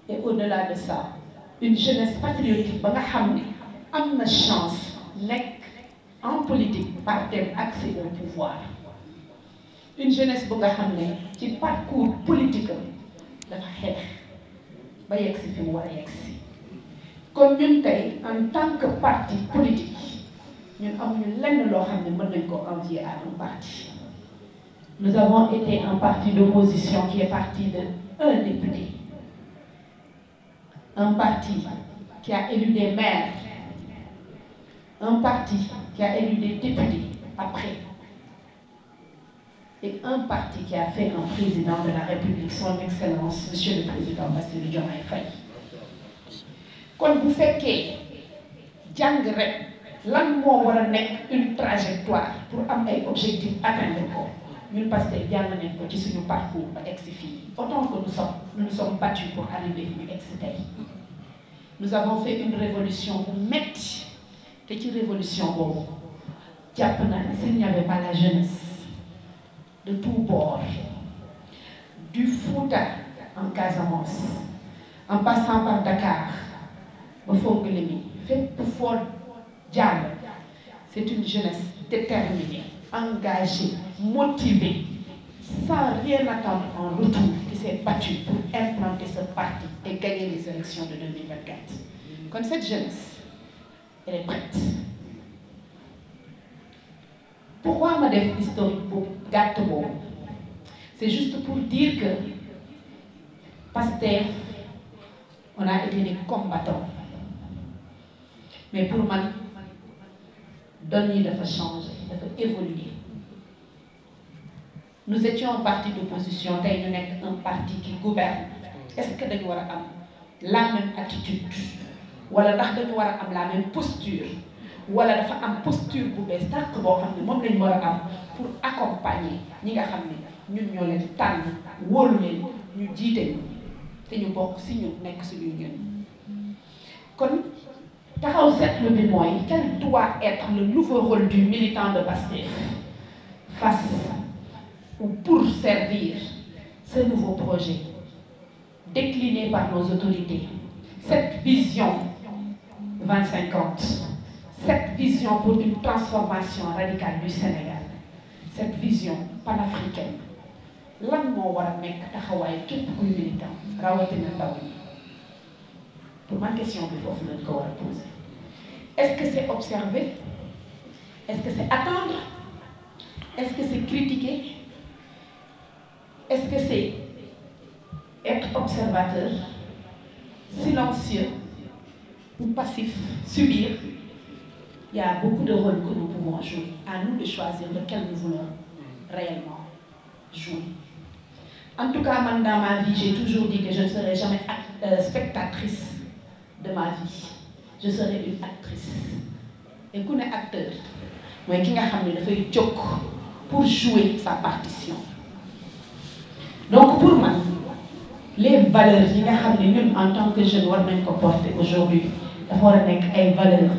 S3: et au-delà de ça une jeunesse patriotique ba nga xam ne am na chance nekk en politique par thème accès au pouvoir une jeunesse bu nga xam ne ci parcours politique dafa xeex ba yegg si fi mu war a yegg si kon ñun tey en tant que parti politique ñun amuñu lenn loo xam ne mën nañ ko envier à un parti. Nous avons été un parti d'opposition qui est parti de un député, un parti qui a élu des maires, un parti qui a élu des députés après, et un parti qui a fait un président de la République, son Excellence, Monsieur le Président Bassirou Diomaye Faye. Kon bu fekkee jàng rek lan moo war a nekk une trajectoire pour am ay objectifs atteindre ko ñun Pastef jàng nañ ko ci suñu parcours ba egg si fii autant que nous nous sommes battus pour arriver fi ñu egg si tey. Nous avons fait une révolution bu metti te ci révolution boobu jàpp naa ne s'il n'y avait pas la jeunesse de tous bords, du Fouta en Casamance, en passant par Dakar, au Fongolémi, fait pour fort diable. C'est une jeunesse déterminée, engagée, motivée, sans rien attendre en retour, qui s'est battue pour implanter ce parti et gagner les élections de 2024. Comme cette jeunesse, elle est prête. Pourquoi ma def historique pour gàtt boobu? C'est juste pour dire que Pastef, on a été des combattants. Mais pour man, donne yi dafa changer, dafa évoluer. Nous étions un parti d'opposition, tey ñu nekk un parti qui gouverne. Est-ce que dañu war a am la même attitude? Wala ndax dañu war a am la même posture? Wala dafa am posture bu bees tàkk boo xam ne moom lañu war a am pour accompagner ñi nga xam ne ñun ñoo leen tànn wóolu leen ñu jiite ñu te ñu bokk si ñu nekk suñuy ñun. kon taxaw seetlu bi mooy quel doit être le nouveau rôle du militant de Pastef face ou pour servir ce nouveau projet décliné par nos autorités, cette vision 2050. Cette vision pour une transformation radicale du Sénégal, cette vision panafricaine, lan moo war a nekk taxawaay képp kuy militant rawatina ndaw ñi. Pour ma question bi foofu lañ ko war a poser. Est-ce que c'est observer? Est-ce que c'est attendre? Est-ce que c'est critiquer? Est-ce que c'est être observateur, silencieux ou passif, subir? Il y a beaucoup de rôles que nous pouvons jouer. À nous de choisir lequel nous voulons réellement jouer. En tout cas, moi, dans ma vie, j'ai toujours dit que je ne serai jamais spectatrice de ma vie. Je serai une actrice. Et qu'on est acteur, moi, qui nga xam ne dafay jóg pour jouer sa partition. Donc pour moi, les valeurs yi nga xam ne ñun en tant que jeunes war nañ ko porter aujourd'hui dafa war a nekk ay valeurs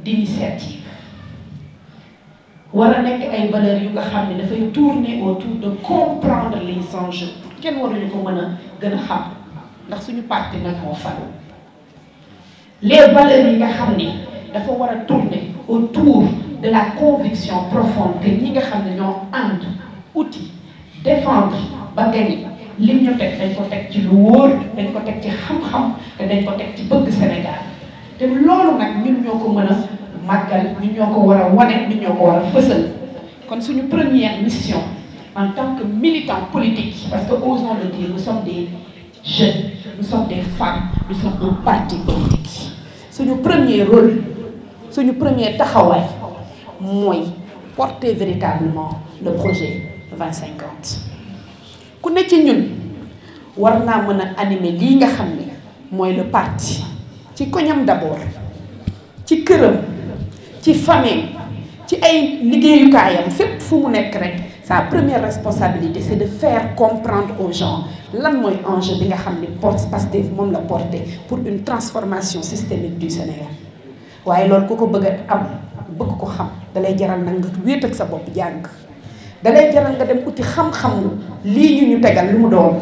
S3: d'initiative war a nekk ay valeurs yu nga xam ne dafay tourner autour de comprendre les enjeux kenn waruñu ko mën a gën a xam ndax suñu parti nag moo falu les valeurs yi nga xam ne dafa war a tourner autour de la conviction profonde que ñi nga xam ne ñoo ànd outil défendre ba gagner li ñu teg dañ ko teg ci lu wóor dañ ko teg ci xam-xam te dañ ko teg ci bëgg Sénégal te loolu nag ñun ñoo ko mën a màggal ñun ñoo ko war a wane ñun ñoo ko war a fësal kon suñu première mission en tant que militants politiques parce que osons le dire nous sommes des jeunes nous sommes des femmes nous sommes un parti politique suñu premier rôle suñu premier taxawaay mooy porter véritablement le projet 2050 ku ne ci ñun war naa mën a animer lii nga xam ne mooy le parti ci koñam d'abord ci këram ci famille ci ay liggéeyukaayam fépp fu mu nekk rek sa première responsabilité c'est de faire comprendre aux gens lan mooy enjeu bi nga xam ne Pastef moom la porté pour une transformation systémique du Sénégal waaye loolu ku ko bëgg a am bëgg ko xam dalay jaral nag nga wéet ak sa bopp jàng dalay jaral nga dem uti xam-xam lii ñu tegal lu mu doon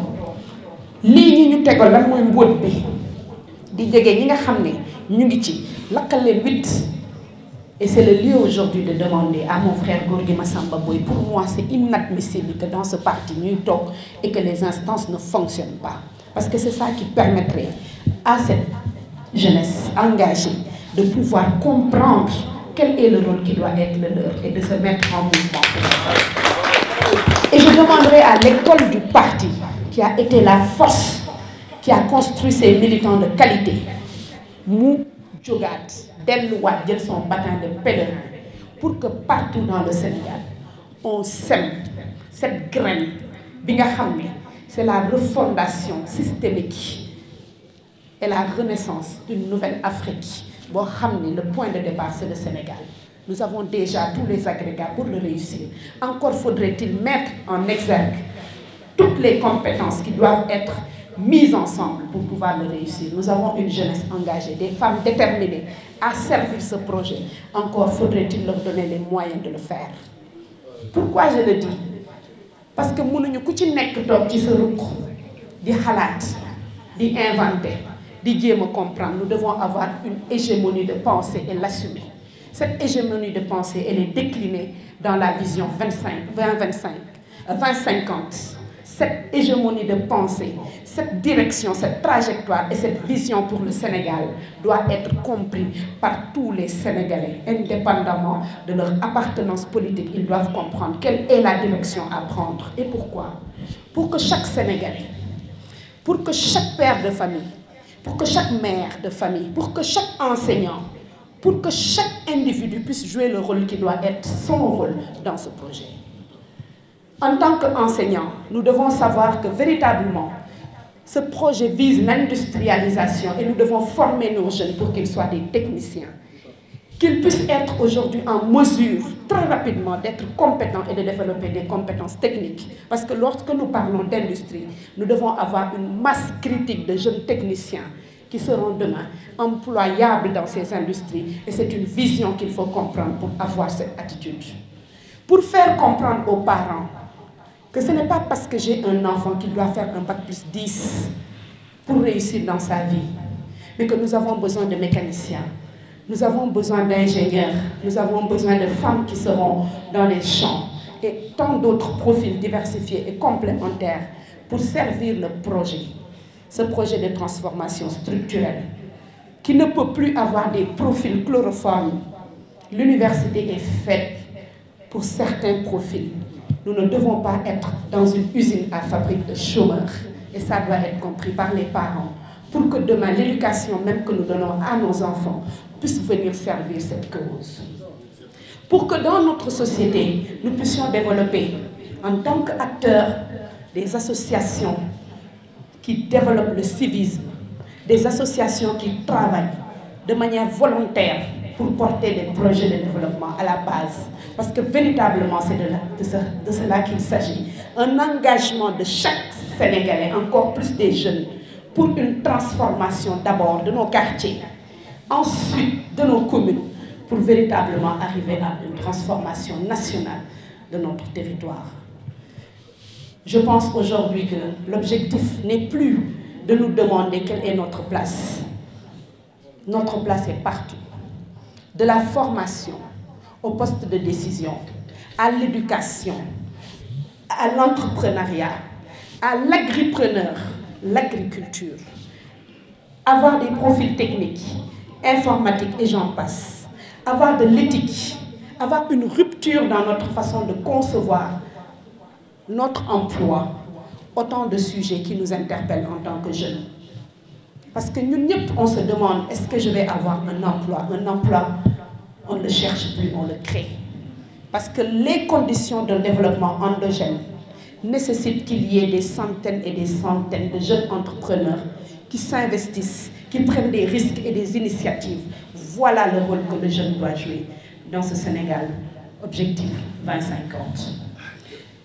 S3: lii ñu tegal lan mooy mbóot bi di jege ñi nga xam ne ñu ngi ci lakkal leen witt Et c'est le lieu aujourd'hui de demander à mon frère Gorgui Massamba Boye, pour moi c'est inadmissible que dans ce parti nous toquons et que les instances ne fonctionnent pas. Parce que c'est ça qui permettrait à cette jeunesse engagée de pouvoir comprendre quel est le rôle qui doit être le leur et de se mettre en mouvement. Et je demanderai à l'école du parti, qui a été la force, qui a construit ses militants de qualité, Mou Djogat, delluwaat jël son bâton de pèlerin pour que partout dans le Sénégal on sème cette graine bi nga xam ne c'est la refondation systémique et la renaissance d'une nouvelle Afrique boo xam ne le point de départ c'est le Sénégal. Nous avons déjà tous les agrégats pour le réussir. Encore faudrait-il mettre en exergue toutes les compétences qui doivent être mises ensemble pour pouvoir le réussir. Nous avons une jeunesse engagée, des femmes déterminées à servir ce projet. Encore faudrait-il leur donner les moyens de le faire. Pourquoi je le dis? Parce que mënuñu ku ci nekk toog ci sa ruq di xalaat, di inventer, di jéem a comprendre. Nous devons avoir une hégémonie de pensée et l'assumer. Cette hégémonie de pensée, elle est déclinée dans la vision 2050. Cette hégémonie de pensée, cette direction, cette trajectoire et cette vision pour le Sénégal doit être compris par tous les Sénégalais, indépendamment de leur appartenance politique. Ils doivent comprendre quelle est la direction à prendre. Et pourquoi? Pour que chaque Sénégalais, pour que chaque père de famille, pour que chaque mère de famille, pour que chaque enseignant, pour que chaque individu puisse jouer le rôle qui doit être son rôle dans ce projet. En tant qu'enseignants, nous devons savoir que véritablement, ce projet vise l'industrialisation et nous devons former nos jeunes pour qu'ils soient des techniciens, qu'ils puissent être aujourd'hui en mesure, très rapidement, d'être compétents et de développer des compétences techniques. Parce que lorsque nous parlons d'industrie, nous devons avoir une masse critique de jeunes techniciens qui seront demain employables dans ces industries. Et c'est une vision qu'il faut comprendre pour avoir cette attitude. Pour faire comprendre aux parents que ce n'est pas parce que j'ai un enfant qui doit faire un bac plus 10 pour réussir dans sa vie, mais que nous avons besoin de mécaniciens, nous avons besoin d'ingénieurs, nous avons besoin de femmes qui seront dans les champs et tant d'autres profils diversifiés et complémentaires pour servir le projet. Ce projet de transformation structurelle qui ne peut plus avoir des profils chloroformes. L'université est faite pour certains profils. Nous ne devons pas être dans une usine à fabrique de chômeurs. Et ça doit être compris par les parents pour que demain, l'éducation même que nous donnons à nos enfants puisse venir servir cette cause. Pour que dans notre société, nous puissions développer en tant qu'acteurs des associations qui développent le civisme, des associations qui travaillent de manière volontaire pour porter des projets de développement à la base. Parce que véritablement, c'est de cela qu'il s'agit. Un engagement de chaque Sénégalais, encore plus des jeunes, pour une transformation d'abord de nos quartiers, ensuite de nos communes, pour véritablement arriver à une transformation nationale de notre territoire. Je pense aujourd'hui que l'objectif n'est plus de nous demander quelle est notre place. Notre place est partout. De la formation au poste de décision, à l'éducation, à l'entrepreneuriat, à l'agripreneur, l'agriculture. Avoir des profils techniques, informatiques et j'en passe. Avoir de l'éthique, avoir une rupture dans notre façon de concevoir notre emploi, autant de sujets qui nous interpellent en tant que jeunes. Parce que nous, on se demande, est-ce que je vais avoir un emploi? Un emploi, on ne le cherche plus, on le crée. Parce que les conditions d'un développement endogène nécessitent qu'il y ait des centaines et des centaines de jeunes entrepreneurs qui s'investissent, qui prennent des risques et des initiatives. Voilà le rôle que le jeune doit jouer dans ce Sénégal. Objectif 2050.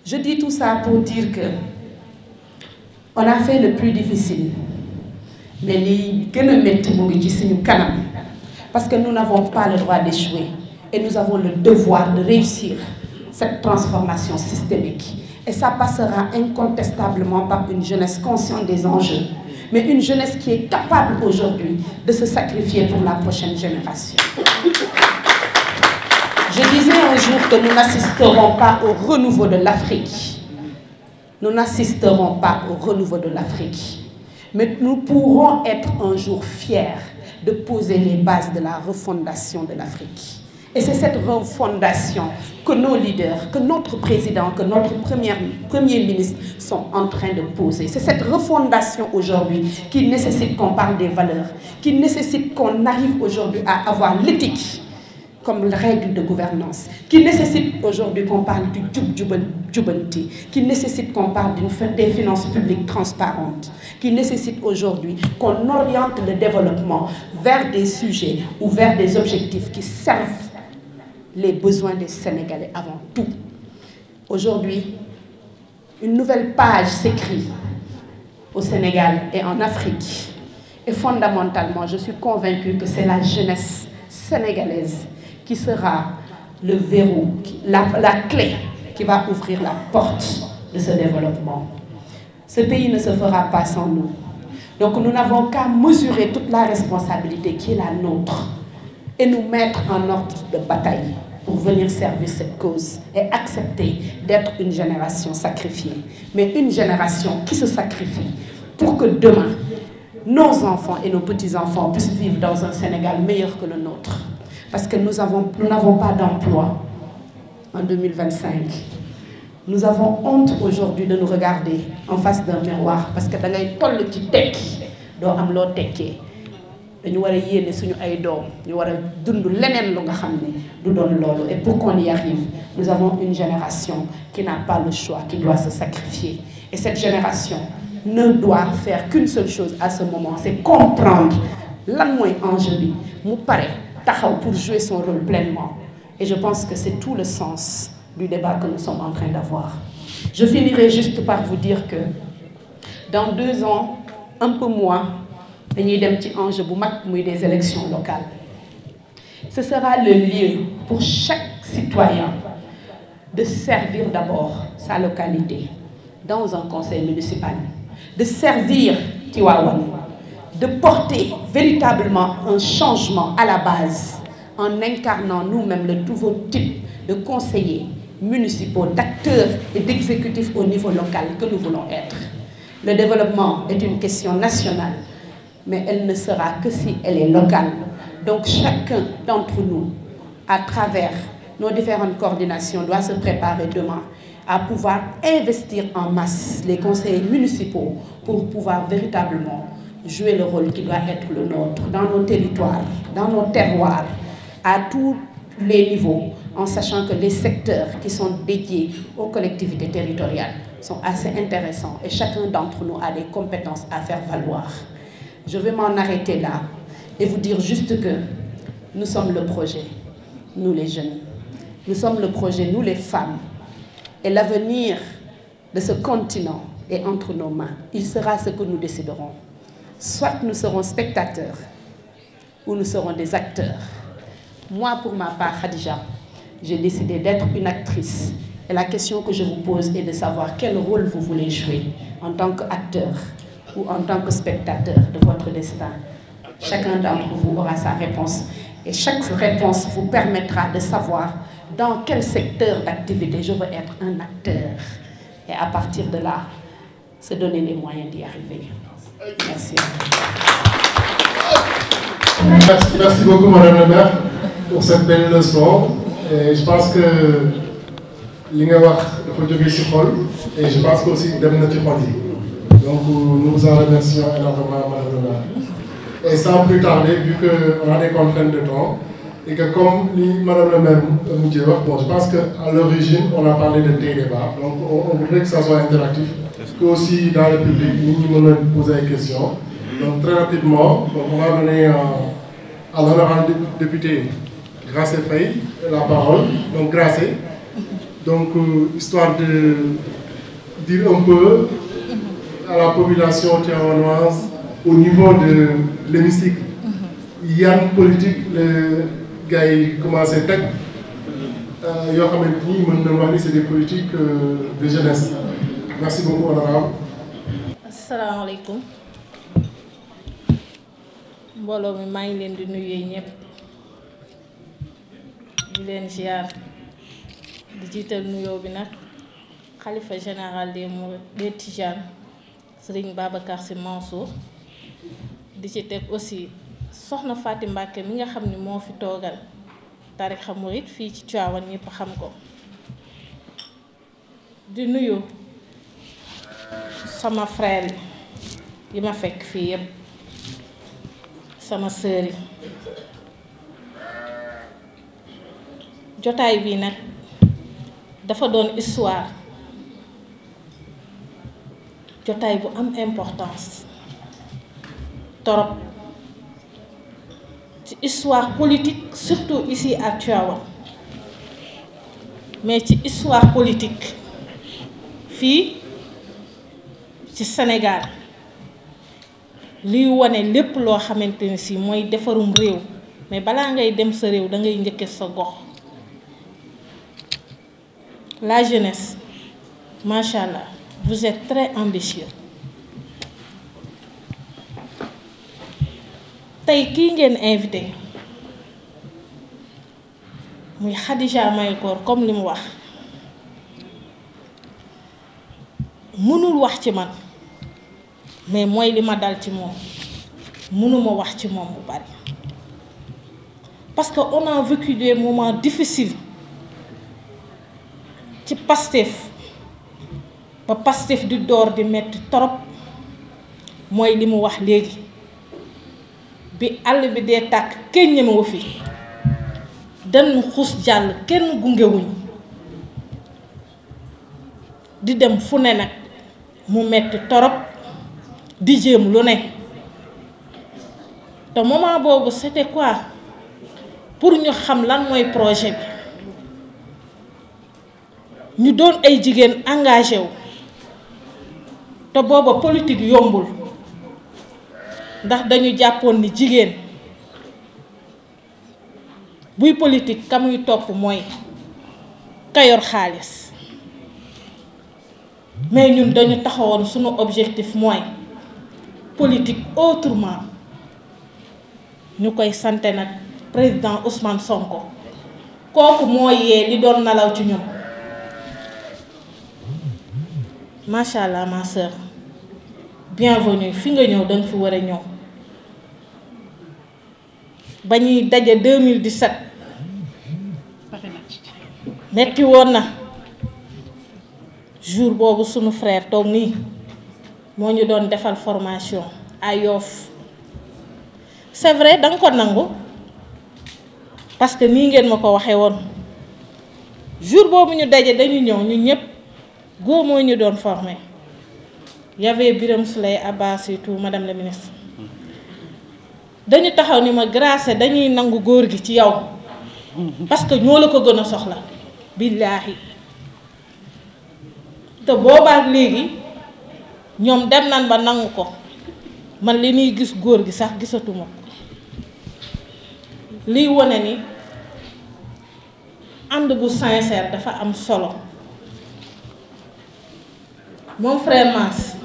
S3: Je dis tout ça pour dire que on a fait le plus difficile. Mais li gëna metti mo ngi ci suñu kanam parce que nous n'avons pas le droit d'échouer et nous avons le devoir de réussir cette transformation systémique. Et ça passera incontestablement par une jeunesse consciente des enjeux, mais une jeunesse qui est capable aujourd'hui de se sacrifier pour la prochaine génération. un jour que nous n'assisterons pas au renouveau de l'Afrique. Nous n'assisterons pas au renouveau de l'Afrique. Mais nous pourrons être un jour fiers de poser les bases de la refondation de l'Afrique. Et c'est cette refondation que nos leaders, que notre président, que notre premier ministre sont en train de poser. C'est cette refondation aujourd'hui qui nécessite qu'on parle des valeurs, qui nécessite qu'on arrive aujourd'hui à avoir l'éthique comme règle de gouvernance, qui nécessite aujourd'hui qu'on parle du jubanti, qui nécessite qu'on parle des finances publiques transparentes, qui nécessite aujourd'hui qu'on oriente le développement vers des sujets ou vers des objectifs qui servent les besoins des Sénégalais avant tout. Aujourd'hui, une nouvelle page s'écrit au Sénégal et en Afrique. Et fondamentalement, je suis convaincue que c'est la jeunesse sénégalaise qui sera le verrou, la clé qui va ouvrir la porte de ce développement. Ce pays ne se fera pas sans nous. Donc nous n'avons qu'à mesurer toute la responsabilité qui est la nôtre et nous mettre en ordre de bataille pour venir servir cette cause et accepter d'être une génération sacrifiée. Mais une génération qui se sacrifie pour que demain, nos enfants et nos petits-enfants puissent vivre dans un Sénégal meilleur que le nôtre. Parce que nous n'avons pas d'emploi en 2025. Nous avons honte aujourd'hui de nous regarder en face d'un miroir parce que da ngay toll ci tekki doo am loo tekkee dañu war a yéene suñu ay doom ñu war a dund leneen lu nga xam ne du doon loolu. Et pour qu'on y arrive, nous avons une génération qui n'a pas le choix, qui doit se sacrifier. Et cette génération ne doit faire qu'une seule chose à ce moment, c'est comprendre lan mooy enjeu bi mu pare taxaw pour jouer son rôle pleinement. Et je pense que c'est tout le sens du débat que nous sommes en train d'avoir. Je finirai juste par vous dire que dans 2 ans, un peu moins, dañuy dem ci enjeu bu mag muy des élections locales. Ce sera le lieu pour chaque citoyen de servir d'abord sa localité dans un conseil municipal, de servir Tivaouane, de porter véritablement un changement à la base en incarnant nous-mêmes le nouveau type de conseillers municipaux, d'acteurs et d'exécutifs au niveau local que nous voulons être. Le développement est une question nationale, mais elle ne sera que si elle est locale. Donc chacun d'entre nous, à travers nos différentes coordinations, doit se préparer demain à pouvoir investir en masse les conseillers municipaux pour pouvoir véritablement jouer le rôle qui doit être le nôtre dans nos territoires, dans nos terroirs, à tous les niveaux, en sachant que les secteurs qui sont dédiés aux collectivités territoriales sont assez intéressants et chacun d'entre nous a des compétences à faire valoir. Je vais m'en arrêter là et vous dire juste que nous sommes le projet, nous les jeunes. Nous sommes le projet, nous les femmes. Et l'avenir de ce continent est entre nos mains. Il sera ce que nous déciderons. Soit nous serons spectateurs ou nous serons des acteurs. Moi, pour ma part, Khadija, j'ai décidé d'être une actrice. Et la question que je vous pose est de savoir quel rôle vous voulez jouer en tant qu'acteur ou en tant que spectateur de votre destin. Chacun d'entre vous aura sa réponse. Et chaque réponse vous permettra de savoir dans quel secteur d'activité je veux être un acteur. Et à partir de là, se donner les moyens d'y arriver. Merci.
S2: Merci beaucoup, Madame la maire, pour cette belle leçon. Et je pense que li nga wax dafa jóge ci xol et je pense que aussi dem na ci xol yi. Donc nous vous en remercions énormément, Madame la maire. Et sans plus tarder, vu qu'on a des contraintes de temps, et que comme Madame la maire mujjee wax, bon, je pense qu'à l'origine, on a parlé de thé débat. Donc on voudrait que ça soit interactif, que aussi dans le public, nous nous poser des questions. Donc très rapidement, on va donner à l'honorable député Gracé Faye la parole. Donc Gracé, donc histoire de dire un peu à la population tivaouanoise au niveau de l'hémicycle, il y a une politique, les gars yi commencé teg yoo xamante ni mën na wax ni c'est des politiques de jeunesse. Merci beaucoup, honorable.
S4: Asalaamaaleykum mbooloo mi maa ngi leen di nuyu ñëpp di leen ziar di jiital nuyoo bi nag xalifa général des Tidianes Serigne Babacar Sy Mansour di ci teg aussi soxna Faty Mbacké mi nga xam ni moo fi toogal tarixa murit fii ci Tivaouane ñëpp xam ko di nuyu sama frère yi ma fekk fii yépp sama sœur yi jotaay bii nag dafa doon histoire jotaay bu am importance torop ci histoire politique surtout ici à Tivaouane mais ci histoire politique fii ci Sénégal liy wane lépp loo xamante ni si mooy defarum réew mais balaa ngay dem sa réew da ngay njëkke sa gox la jeunesse machallah vous êtes très ambitieux tey kii ngeen invité muy Khadija Mahécor comme li mu wax mënul wax ci man mais mooy li ma dal ci moom mënuma wax ci moom bu bari parce que on a vécu des moments difficiles ci Pastef ba Pastef di door di metti torop mooy li mu wax léegi bi àll bi dee tàkk kenn ñemewu fi dañu xuus jàll kenn gungewuñ di dem fu ne nag mu metti torop di jéem lu ne te moment boobu c'était quoi pour ñu xam lan mooy projet bi ñu doon ay jigéen engagé wu te booba politique yombul ndax dañu jàppoon ni jigéen buy politique ka muy topp mooy ka yor xaalis mais ñun dañu taxawoon sunu objectif mooy politique autrement ñu koy sante nag président Ousmane Sonko kooku moo yee li doon nalaw ci ñun macha allah ma sœur bienvenue fi nga ñëw danga fi war a ñëw ba ñuy daje 2017 metti woon na jour boobu sunu frère toog nii moo ñu doon defal formation à Yoff c'est vrai danga ko nangu parce que nii ngeen ma ko waxee woon jour boobu ñu daje dañu ñëw ñu ñëpp góor moo ñu doon formé y avait Birame Souleye Abbas et tout madame la ministre dañu taxaw ni ma grâce dañuy nangu góor gi ci yow parce que ñoo la ko gën a soxla billaahi te boobaak léegi ñoom dem nan ba nangu ko man li ñuy gis góor gi sax gisatuma ko liy wone ni ànd bu sincère dafa am solo mon frère Mass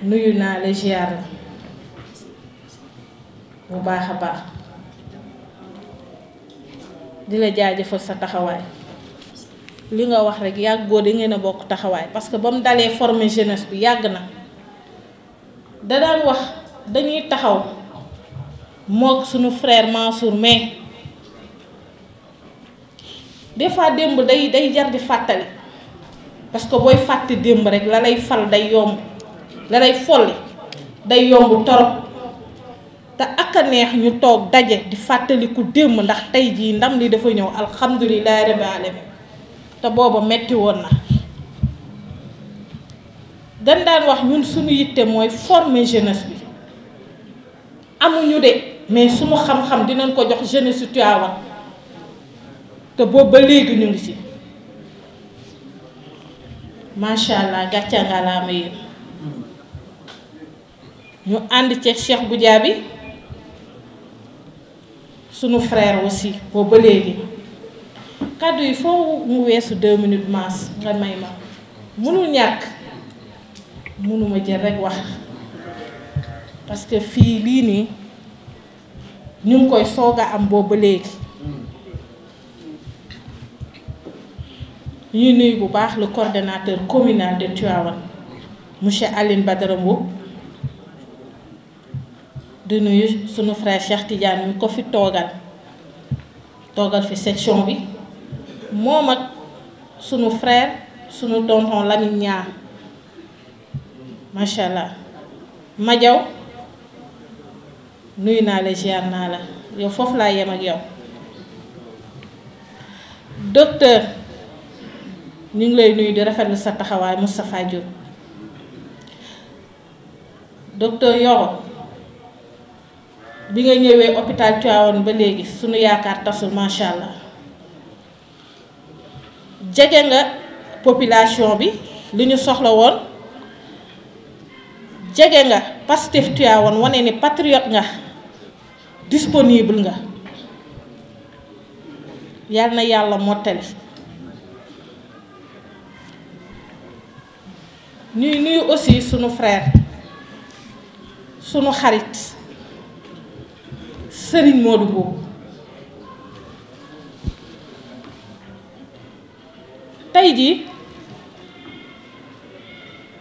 S4: nuyu naa la ziar la bu baax a baax di la jaajëfal sa taxawaay li nga wax rek yàggoo da ngeen a bokk taxawaay parce que ba mu dalee former jeunesse bi yàgg na da daan wax dañuy taxaw mook suñu frère Mansour mais des fois démb day jar di fàttali parce que booy fàtte démb rek la lay fal day yomb la lay folli day yomb torop te ak a neex ñu toog daje di fàttaliku démb ndax tey jii ndam li dafa ñëw alhamdulilah rabbil alamin te booba metti woon na dañ daan wax ñun suñu yitte mooy former jeunesse bi amuñu de mais suñu xam-xam dinañ ko jox jeunesse su Tivaouane te boobu ba léegi ñu ngi ci macha allah gàcca nga laa ma yéen ñu ànd ci Cheikh Goudiaby sunu frère aussi boobu ba léegi kàddu yi foo mu weesu 2 minutes Mass nga may ma mënul ñàkk mënuma jël rek wax parce que fii lii nii ñu ngi koy soog a am boobu ba léegi ñuy nuyu bu baax le coordonnateur communal de Tivaouane monsieur Aline Badara Mboup di nuyu sunu frère Cheikh Tidiane mi ko fi toogal fi section bi moom ak sunu frère sunu tonton Lamine Niang macha allah Madiaw nuyu naa la ziar naa la yow foofu laa yem ak yow docteur ñu ngi lay nuyu di rafetlu sa taxawaay Moustapha Diop docteur Yoro bi nga ñëwee hôpital Tivaouane ba léegi sunu yaakaar tasul macha allah jege nga population bi li ñu soxla woon jege nga Pastef Tivaouane wane ni patriote nga disponible nga yal na yàlla mottali ñuy nuyu aussi sunu frère sunu xarit Serigne Modou Mbow tey jii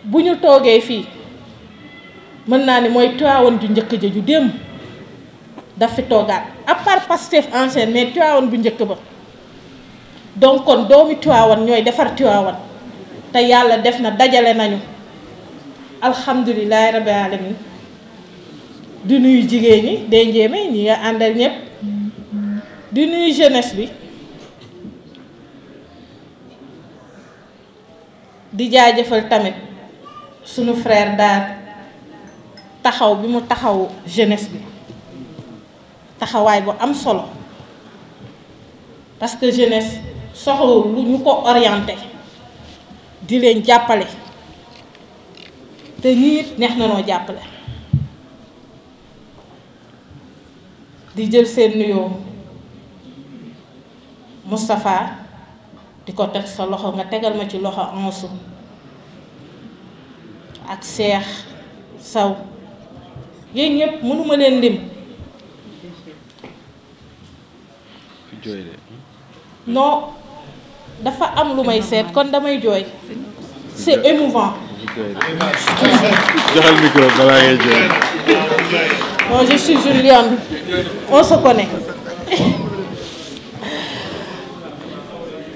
S4: bu ñu toogee fii mën naa ni mooy Tivaouane ju njëkk ja ju démb daf fi toogaat à part Pastef ancien mais Tivaouane bu njëkk ba donc kon doomi Tivaouane ñooy defar Tivaouane te yàlla def na dajale nañu alhamdulilahi rabbil alamin di nuyu jigéen ñi day njéeme ñi nga àndal ñëpp di nuyu jeunesse bi di jaajëfal tamit sunu frère daal taxaw bi mu taxaw jeunesse bi taxawaay bu am solo parce que jeunesse soxla lu ñu ko orienté di leen jàppale te ñii neex na noo jàppale di jël seen nuyoo Moustapha di ko teg sa loxo nga tegal ma ci loxo Ansu ak Cheikh Saw yéen ñëpp mënuma leen lim non dafa am lu may seet kon damay jooy c'est émouvant.
S5: joxal micro balaa ngay jooy.
S4: non je suis une lionne on se connaît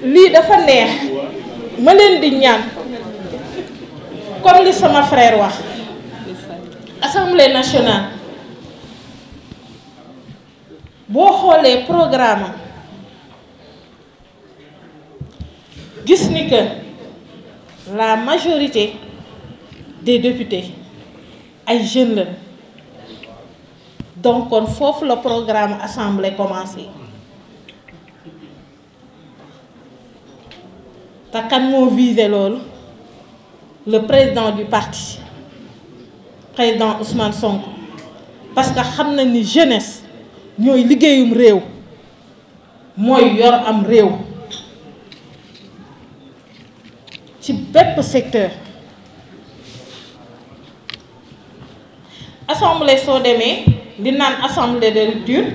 S4: lii dafa neex ma leen di ñaan comme li sama frère wax Assemblée nationale boo xoolee programme gis ni que la majorité des députés ay jeunes la donc kon foofu la programme assemblée commencé te kan moo visé loolu le président du parti président Ousmane Sonko parce que xam na ni jeunesse ñooy liggéeyum réew mooy yor am réew ci bépp secteur. assemblée soo demee li naan assemblée de rupture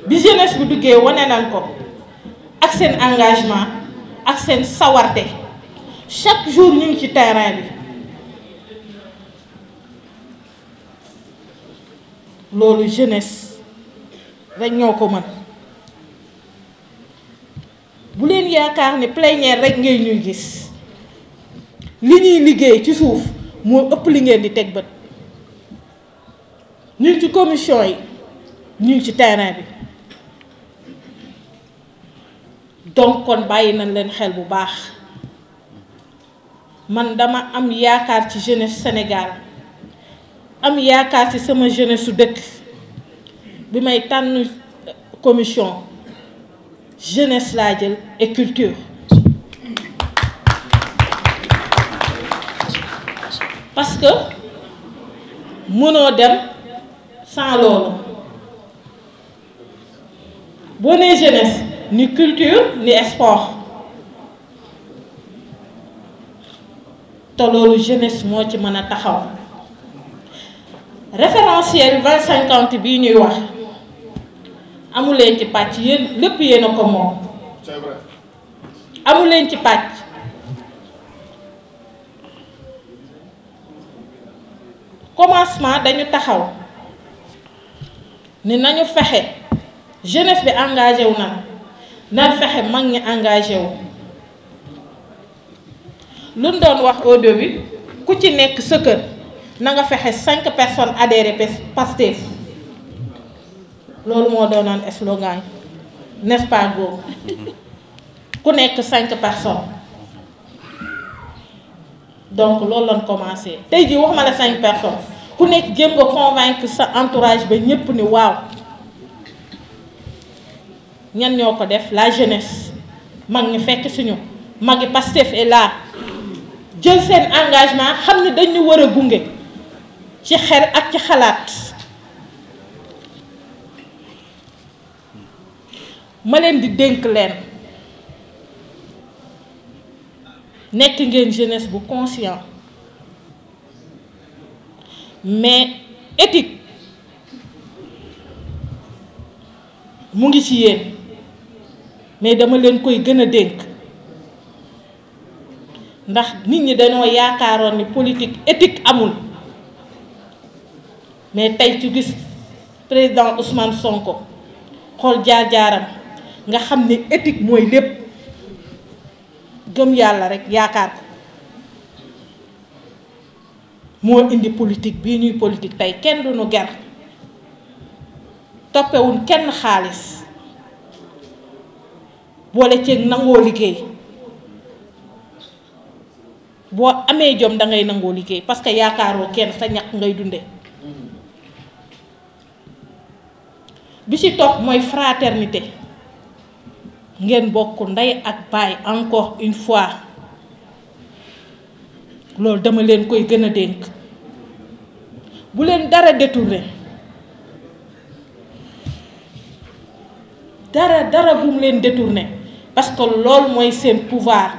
S4: bi jeunesse bi duggee wane nañ ko ak seen engagement ak seen sawarte chaque jour ñu ngi ci terrain bi loolu jeunesse rek ñoo ko mën bu leen yaakaar ni plénière rek ngay ñuy gis li ñuy liggéey ci suuf moo ëpp li ngeen di teg bët ñu ngi ci commission yi ñu ngi ci terrain bi donc kon bàyyi nañ leen xel bu baax man dama am yaakaar ci jeunesse Sénégal am yaakaar ci sama jeunesse su dëkk bi may tànn commission jeunesse laa jël et culture parce que mënoo dem sans loolu boo nee jeunesse ni culture ni sport te loolu jeunesse moo ci mën a taxaw référentiel 2050 bii ñuy wax amuleen ci pàcc yéen lépp yéen a ko moom amu leen ci pàcc. Commencement dañu taxaw ni nañu fexe jeunesse bi engagé wu na fexe mag ñi engagé wu. lu ñu doon wax au début ku ci nekk sa kër na nga fexe 5 personnes adhéré Pastef loolu moo doonoon slogan n'est-ce pas boobu ku nekk 5 personnes donc loolu lañ commencé tey jii waxuma la 5 personnes ku nekk jéem nga convaincre sa entourage ba ñépp ni waaw ñan ñoo ko def la jeunesse mag ñi fekk suñu magi Pastef est là jël seen engagement xam ne dañu war a gunge ci xel ak ci xalaat ma leen di dénk leen nekk ngeen jeunesse bu conscient mais éthique mu ngi ci yéen mais dama leen koy gën a dénk ndax nit ñi dañoo yaakaaroon ni politique éthique amul mais tey ci gis président Ousmane Sonko xool jaar-jaaram nga xam ne éthique mooy lépp gëm yàlla rek yaakaar ko moo indi politique bii ñuy politique tey kenn du nu ger toppewuñ kenn xaalis boole ceeg nangoo liggéey boo amee jom da ngay nangoo liggéey parce que yaakaaroo kenn sa ñaq ngay dunde bi ci topp mooy fraternité ngeen bokk ndey ak baay encore une fois loolu dama leen koy gën a dénk bu leen dara détourné dara bu mu leen détourné parce que loolu mooy seen pouvoir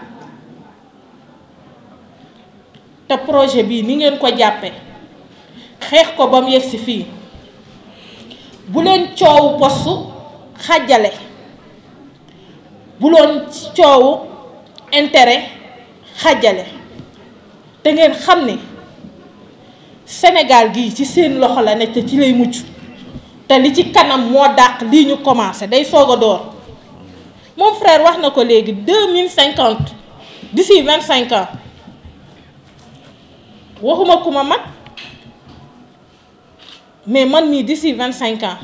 S4: te projet bii ni ngeen ko jàppe xeex ko ba mu yegg si fii bu leen coowu postu xàjjale bu loon coowu intérêt xàjjale te ngeen xam ne Sénégal gii ci seen loxo la ne te ci lay mucc te li ci kanam moo dàq lii ñu commencé day soog a door mon frère wax na ko léegi 2050 d'ici 25 ans waxuma ku ma mag mais man mii d'ici 25 ans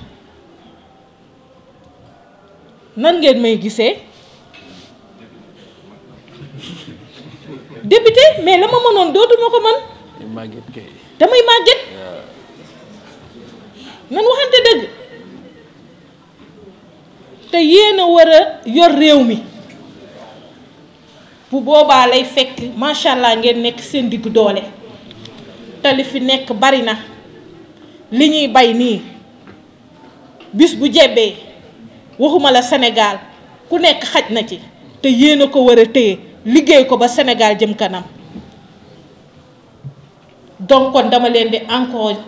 S4: nan ngeen may gisee député mais la ma mënoon dootuma ko mën damay màgget nan waxante dëgg te yéen a war a yor réew mi bu boobaa lay fekk macha allah ngeen nekk seen diggu doole te li fi nekk bari na li ñuy bay nii bis bu jebbee waxuma la Sénégal ku nekk xaj na ci te yéen a ko war a téye liggéey ko ba Sénégal jëm kanam donc kon dama leen di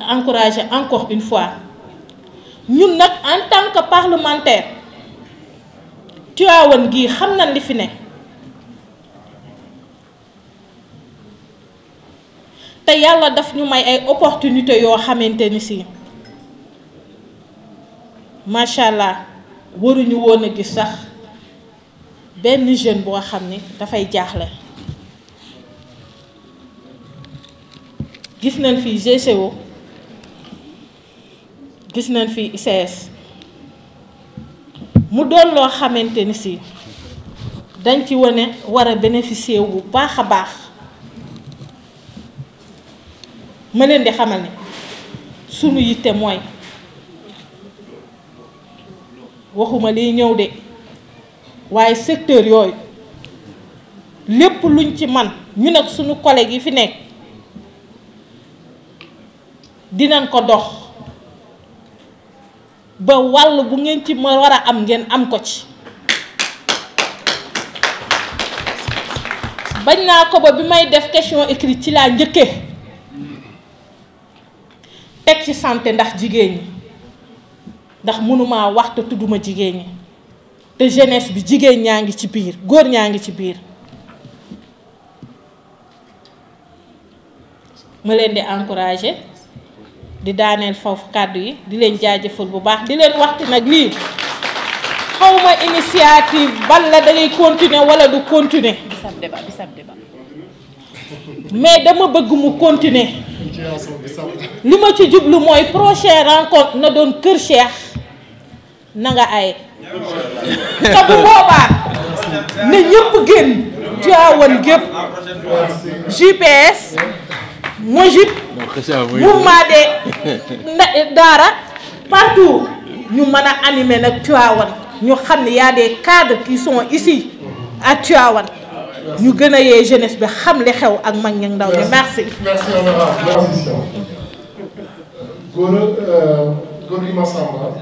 S4: encourager encore une fois ñun nag en tant que parlementaire Tivaouane gii xam nañ li fi ne te yàlla daf ñu may ay opportunité yoo xamante ni si macha allah waruñu woon a gis sax benn jeune boo xam ni dafay jaaxle gis nañ fi GCO gis nañ fi ICS mu doon loo xamante ni si dañ ci wane war a bénéficier wu bu baax a baax ma leen di xamal ne sunu yitte mooy waxuma liy ñëw de waaye secteur yooyu lépp luñ ci man ñu nag sunu collègue yi fi nekk dinañ ko dox ba wàll bu ngeen ci ma war a am ngeen am ko ci bañ naa ko ba bi may def question écrite ci laa njëkkee teg ci santé ndax jigéen ñi ndax mënumaa wax te tudduma jigéen ñi te jeunesse bi jigéen ñaa ngi ci biir góor ñaa ngi ci biir ma leen di encourager di daaneel foofu kàddu yi di leen jaajëfal bu baax di leen waxti nag lii xawma initiative ban la da ngay continuer wala du continuer bisab débat mais dama bëgg mu continuer li ma ci jublu mooy prochaine rencontre na doon Kër Cheikh na nga ay te bu boobaa ne ñëpp génn Tivaouane gépp JPS Mojib mouvement de daara partout ñu mën a animer nag Tivaouane ñu xam ne y a des cadres qui sont ici à Tivaouane ñu gën a yee jeunesse bi xam li xew ak mag ñi ndaw ñi merci.
S2: merci honorable merci. Gorgui Massamba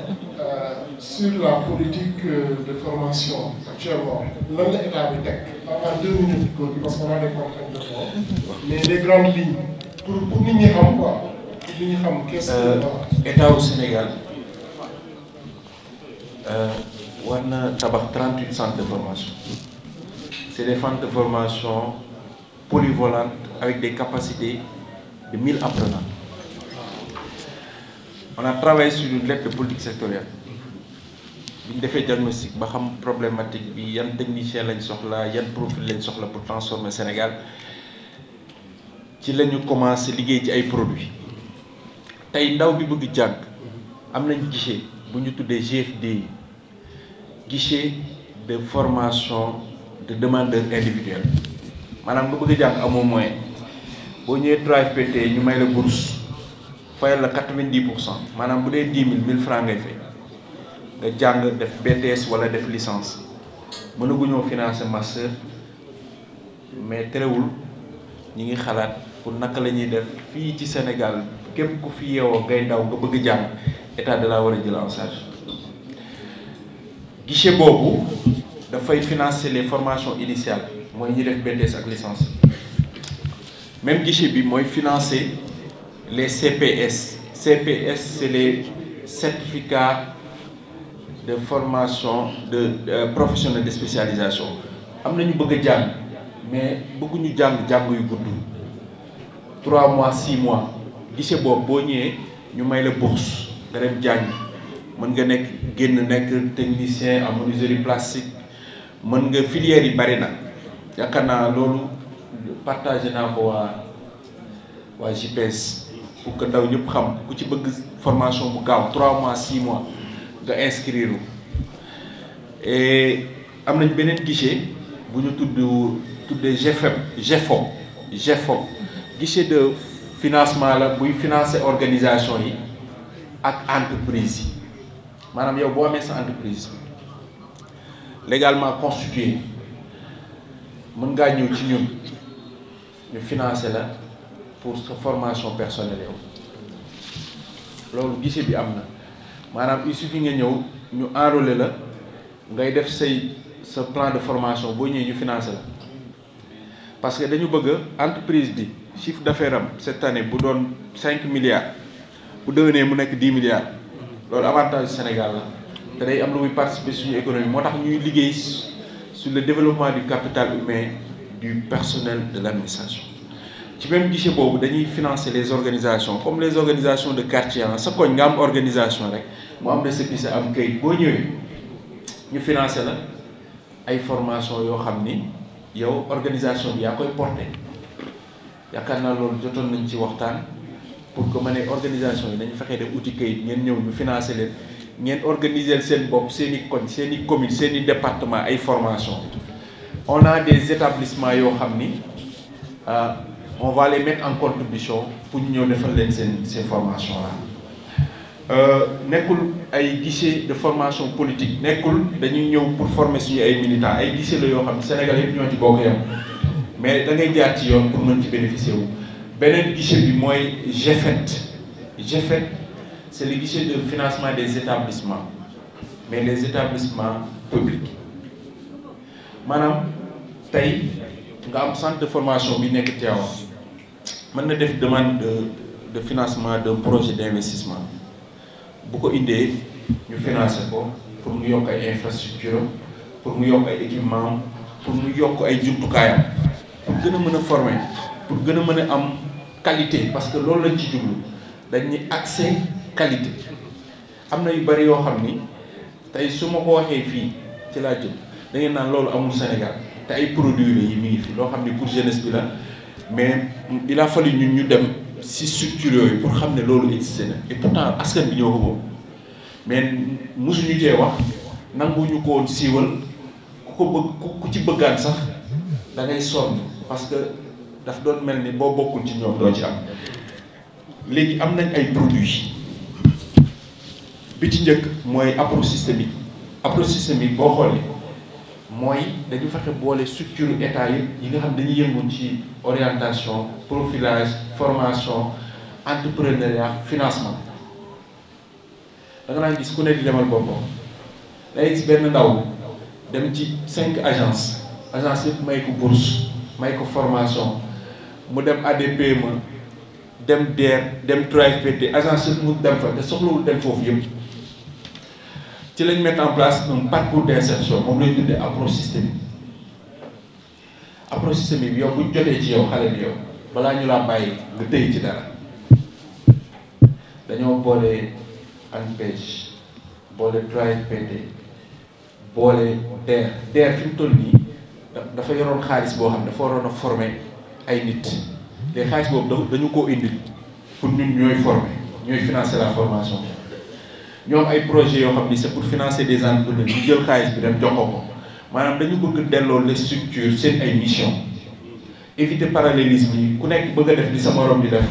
S2: sur la politique de formation actuellement lan la état bi teg en 2 minutes Gorgui parce qu'on a des contraintes de temps mais les grandes lignes pour nit ñi xam quoi pour nit ñi xam qu'est-ce que
S1: état au Sénégal war na tabax 38 centres de formation. C'est des centres de formation polyvalentes avec des capacités de 1000 apprenants. On a travaillé sur une lettre de politique sectorielle. Nous avons fait un diagnostic, nous avons problématique, il y a un technicien, il y a un profil pour transformer le Sénégal. Nous avons commencé à travailler sur des produits. Aujourd'hui, nous avons un guichet, nous avons des GFD, guichet de formation de demandeurs individuels. Madame, vous pouvez dire à mon moyen, si vous avez 3FPT, nous avons la bourse, vous avez 90%. Madame, vous avez 10 000 francs. Vous avez des BTS ou des licences. Vous pouvez financer un master, mais très bien, nous avons pour naka la ñuy def fii ci Sénégal képp ku fi yeewoo ngay ndaw nga bëgg jàng état de la war a jël en charge guichet boobu dafay financer les formations initiales mooy ñi def BTS ak licence même guichet bi mooy financer les CPS c'est les certificats de formation de professionnels de spécialisation am na ñu bëgg a jàng mais bëgguñu jàng yu gudd 3 mois 6 mois guichet boobu boo ñëwee ñu may la bourse nga dem jàng mën nga nekk génn nekk technicien en menuiserie plastique mën nga filière yi bari na yaakaar naa loolu partagé naa ko waa JPS pour que ndaw ñëpp xam ku ci bëgg formation bu gaaw 3 mois 6 mois nga inscrire et am nañ beneen guichet bu ñu tuddee GFO guichet de financement la buy financer organisation yi ak entreprise yi maanaam yow boo amee sa entreprise légalement constituée mën ngaa ñëw ci ñun ñu financer la pour sa formation personnelle yow loolu guichet bi am na maanaam il suffit nga ñëw ñu enrôler la ngay def sa plan de formation boo ñëwee ñu financer la parce que dañu bëgg entreprise bi chiffre d'affaires am cette année bu doon 5 milliards bu déwénee mu nekk 10 milliards loolu avantage Sénégal la te day am lu muy participer suñu économie moo tax ñuy liggéey sur le développement du capital humain du personnel de l'administration ci même guichet boobu dañuy financer les organisations comme les organisations de quartier sa koñ nga am organisation rek mu am récépissé am kayit boo ñëwee ñu financer la ay formation yoo xam ni yow organisation bi yaa koy porter yaakaar naa loolu jotoon nañ ci waxtaan pour que ma ne organisation yi dañu fexee dem uti kayit ngeen ñëw ñu financer leen ngeen organiser seen bopp seen i koñ seen i commune seen i département ay formation on a des établissements yoo xam ni on va les mettre en contribution pour ñu ñëw defal leen ces formations là nekkul ay guichet de formation politique nekkul dañuy ñëw pour former suñu ay militants ay guichet la yoo xam ne Sénégal yëpp ñoo ci bokk yam mais da ngay jaar ci yoon pour mën ci bénéficier wu beneen guichet bi mooy GFET c'est le guichet de financement des établissements mais les établissements publics maanaam tey nga am centre de formation bi nekk Tivaouane mën na def demande de financement d'un projet d'investissement bu ko indee ñu financer ko pour mu yokk ay infrastructure pour mu yokk ay équipement pour mu yokk ay jumtukaayam pour gën a mën a former pour gën a mën a am qualité parce que loolu lañ ci jublu dañ ni accès qualité am na yu bari yoo xam ni tey su ma ko waxee fii ci laa jëm da ngeen naan loolu amul Sénégal te ay produits la yi mi ngi fi loo xam ni pour jeunesse bi la mais il a fallu ñun ñu dem si structure yooyu pour xam ne loolu existé na et pourtant askan bi ñoo ko boobu mais mosuñu cee wax nanguñu ko woon siiwal ku ko bëgg ku ci bëggaan sax da ngay sonn parce que daf doon mel ni boo bokkul ci ñoom doo ci am léegi am nañ ay produits bi ci njëkk mooy approche systémique boo xoolee mooy dañu fexe boole structure état yi nga xam dañuy yëngu ci orientation profilage formation entrepreneuriat financement da nga naan gis ku ne di demal boppam day gis benn ndaw dem ci 5 agence yëpp may ko bourse may ko formation mu dem ADPME dem DER dem 3FPT agence yëpp mu dem fa te soxlawul dem foofu yëpp ci lañ mettre en place un parcours d'insertion moom lañ tuddee approche systémique bi yow buñ jotee ci yow xale bi yow balaa ñu laa bàyyi nga tëy ci dara dañoo boole ANPEJ boole 3FPT boole DER fi mu toll nii dafa yoroon xaalis boo xam dafa waroon a former ay nit te xaalis boobu dañu koo indi pour ñun ñooy former ñooy financer la formation ñoom ay projets yoo xam ni c'est pour financer des entrepreneurs ñu jël xaalis bi dem jox ko maanaam dañu bëgg delloo les structures seen ay mission éviter parallélisme yi ku nekk bëgg a def li sa morom di def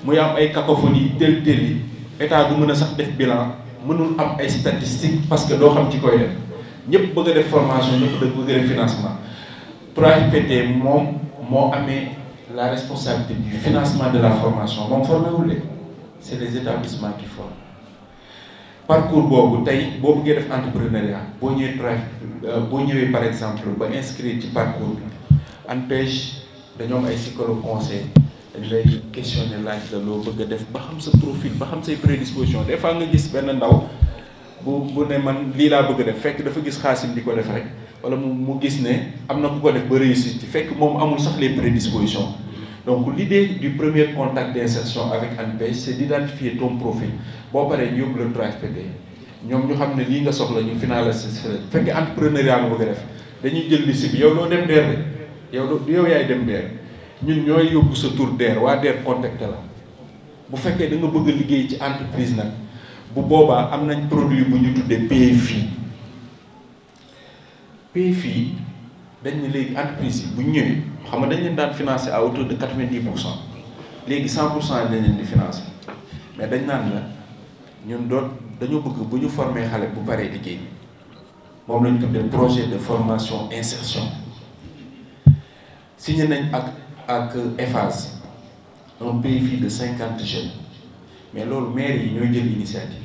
S1: muy am ay cacophonie tel yi état du mën a sax def bilan mënul am ay statistiques parce que doo xam ci koy def ñëpp bëgg a def formation ñëpp bëgg a def financement 3FPT moom moo amee la responsabilité du financement de la formation moom formé wul leen c'est les établissements qui forment parcours boobu tey boo bëggee def entrepreneuriat boo ñëwee par exemple ba inscrire ci parcours bi ANPEJ dañoo am ay psychologue conseil dañ lay questionner laaj la loo bëgg a def ba xam sa profil ba xam say prédisposition des fois nga gis benn ndaw bu ne man lii laa bëgg a def fekk dafa gis xaasim di ko def rek wala mu gis ne am na ku ko def ba réussir ci fekk moom amul sax les prédispositions donc l'idée du premier contact d'insertion avec ANPEJ c'est d'identifier ton profil boo paree ñu yóbbu le 3FPT ñoom ñu xam ne lii nga soxla ñu finaliser fekk entrepreneuriat nga bëgg a def dañuy jël liste bi yow doo dem DER de yow yaay dem DER ñun ñooy yóbbu sa tour DER waa DER contacté la bu fekkee da nga bëgg a liggéey ci entreprise nag bu boobaa am nañ produit bu ñu tuddee PFI dañ ne léegi entreprise yi bu ñu ñëwee xam nga dañ leen daan financer à hauteur de 90% léegi 100% dañ leen di financer mais dañ naan la ñun dañoo bëgg bu ñu former xale bu paree liggéey moom lañ tuddee projet de formation insertion signé nañ ak EFAS un PFI de 50 jeunes mais loolu maire yi ñooy jël initiative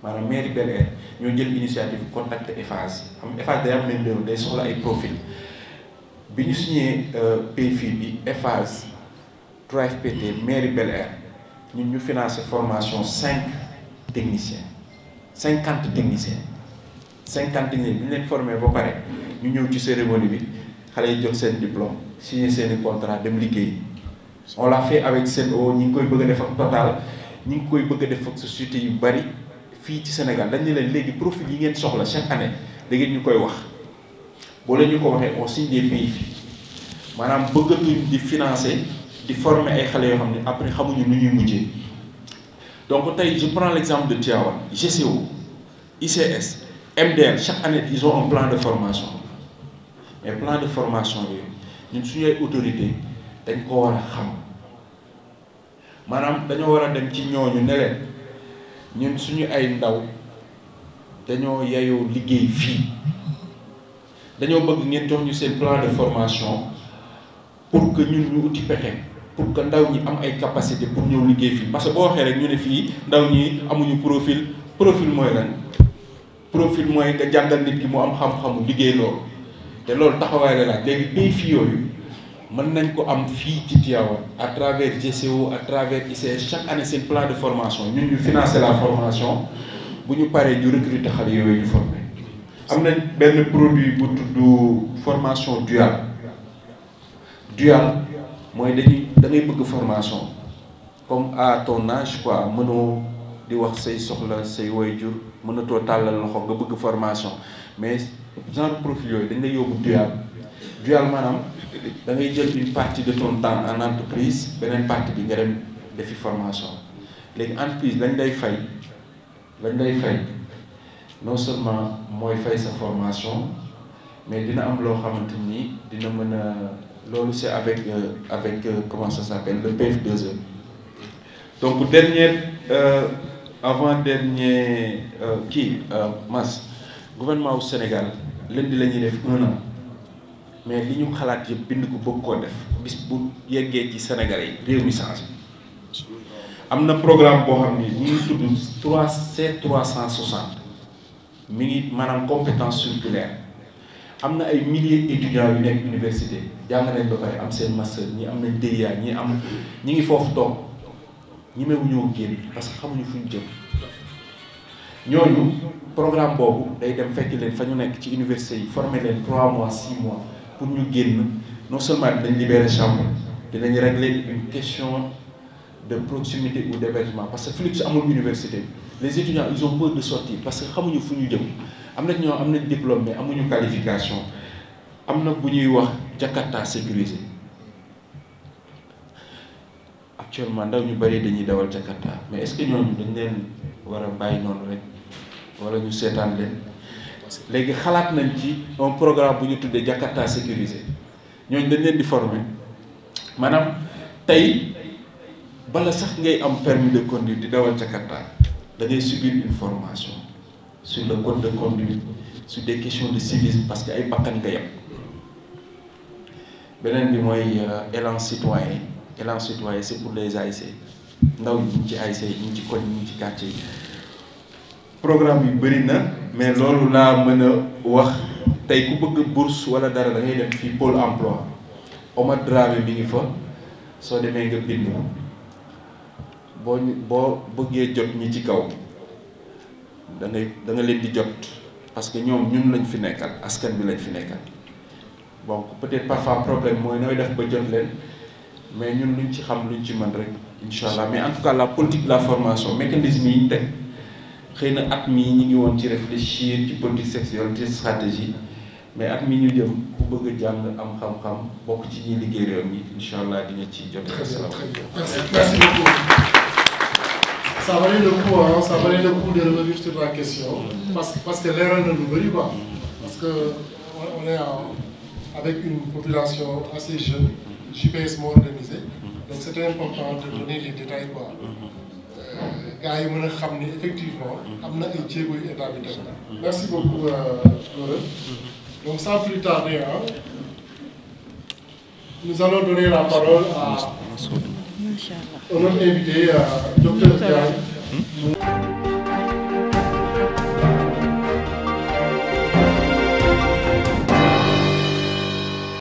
S1: maanaam mairie Bel-Air ñoo jël initiative contacter EFAS xam EFAS day am main d'œuvre day soxla ay profil bi ñu signé PFI bi EFAS 3FPT mairie Bel-Air ñun ñu financé formation 50 techniciens bi ñu leen formé ba pare ñu ñëw ci cérémonie bi xale yi jot seen diplôme signé seeni contrat dem liggéey on l'a fait avec Sen'Eau ñi ngi koy bëgg a def ak Total ñi ngi koy bëgg a def ak société yu bari fii ci Sénégal dañ ne leen léegi profil yi ngeen soxla chaque année da ngeen ñu koy wax boo leen ñu ko waxee on signe des PFI maanaam bëggatuñ di financer di former ay xale yoo xam ne après xamuñu nu ñuy mujjee donc tey je prends l'exemple de Tivaouane GCO ICS MDL chaque année ils ont un plan de formation mais plan de formation yooyu ñun suñu ay autorité dañ ko war a xam maanaam dañoo war a dem ci ñooñu ne leen ñun suñu ay ndaw dañoo yayoo liggéey fii dañoo bëgg ngeen jox ñu seen plan de formation pour que ñun ñu uti pexe pour que ndaw ñi am ay capacité pour ñëw liggéey fii parce que boo waxee rek ñu ne fii ndaw ñi amuñu profil mooy lan profil mooy nga jàngal nit ki mu am xam-xamu liggéey loolu te loolu taxawaay la laaj léegi pays fii yooyu mën nañ ko am fii ci Tivaouane à travers GCO à travers ICS chaque année seen plan de formation ñun ñu financer la formation bu ñu paree ñu recruter xale yooyu ñu former am nañ benn produit bu tudd formation duale mooy da ngay bëgg formation comme à ton âge quoi mënoo di wax say soxla say waajur mënatoo tàllal loxo nga bëgg formation mais genre profil yooyu dañ lay yóbbu dual maanaam da ngay jël une partie de ton temps en entreprise beneen partie bi nga dem defi formation léegi entreprise lañ lay fay non seulement mooy fay sa formation mais dina am loo xamante ni dina mën a loolu c'est avec comment ça s'appelle le PF2E. Donc avant-dernier mas gouvernement au Sénégal lundi la ñuy def 1 an mais li ñu xalaat yëpp bind ko bëgg koo def bis bu yeggee ci Sénégalais yi réew mi changé am na programme boo xam ni ñu ngi tudd C360 mi ngi maanaam compétence circulaire am na ay milliers d'étudiants yu nekk université jàng nañ ba pare am seen master ñi am nañ DEA ñi ngi foofu toog ñi mewu ñëw génn parce que xamuñu fu ñu jëm ñooñu programme boobu day dem fekk leen fa ñu nekk ci université yi former leen 3 mois 6 mois pour ñu génn non seulement dinañ libérer chambre dinañ régler une question de proximité ou d'hébergement parce que flux amul université les étudiants ils ont peur de sortir parce que xamuñu fu ñu jëm am na ñoo am nañ diplôme mais amuñu qualification am na bu ñuy wax Jakarta sécurisé actuellement ndaw ñu bari dañuy dawal Jakarta mais est-ce que ñooñu dañ leen war a bàyyi noonu rek wala ñu seetaan leen léegi xalaat nañ ci un programme bu ñu tuddee Jakarta sécurisé ñooñu dañ leen di former maanaam tey bala sax ngay am permis de conduire di dawal Jakarta da ngay subir une formation sur le code de conduite sur des questions de civisme parce que ay bakkan nga yem beneen bi mooy élan citoyen c'est pour les ASC ndaw ñi ñu ci ASC ñu ngi ci koñ ñu ngi ci quartier yi programme yu bëri na mais loolu laa mën a wax tey ku bëgg bourse wala dara da ngay dem fii pôle emploi Omar Dramé mi ngi fa soo demee nga bind boo bëggee jot ñi ci kaw da nga leen di jot parce que ñoom ñun lañ fi nekkal askan bi lañ fi nekkal donc peut-être parfois problème mooy nooy def ba jot leen mais ñun luñ ci xam luñ ci mën rek incha allah mais en tout cas la politique de la formation mécanisme yi ñu teg xëy na at mii ñu ngi woon ci réfléchir ci politique sexuelle ci stratégie mais at mii ñu jëm ku bëgg a jàng am xam-xam bokk ci ñuy liggéey réew mi incha allah di nga ci jot.
S2: Merci beaucoup. Ça valait le coup, hein, ça valait le coup de revenir sur la question parce que l'erreur ne nous brille pas parce que on est avec une population assez jeune, JPS moo organisé donc c'était important de donner les détails quoi. Gars yi mën a xam ni effectivement am na ay jéego yu état bi def na. Merci beaucoup Laurent. Donc sans plus tarder nous allons donner la parole à notre invité Docteur Diagne.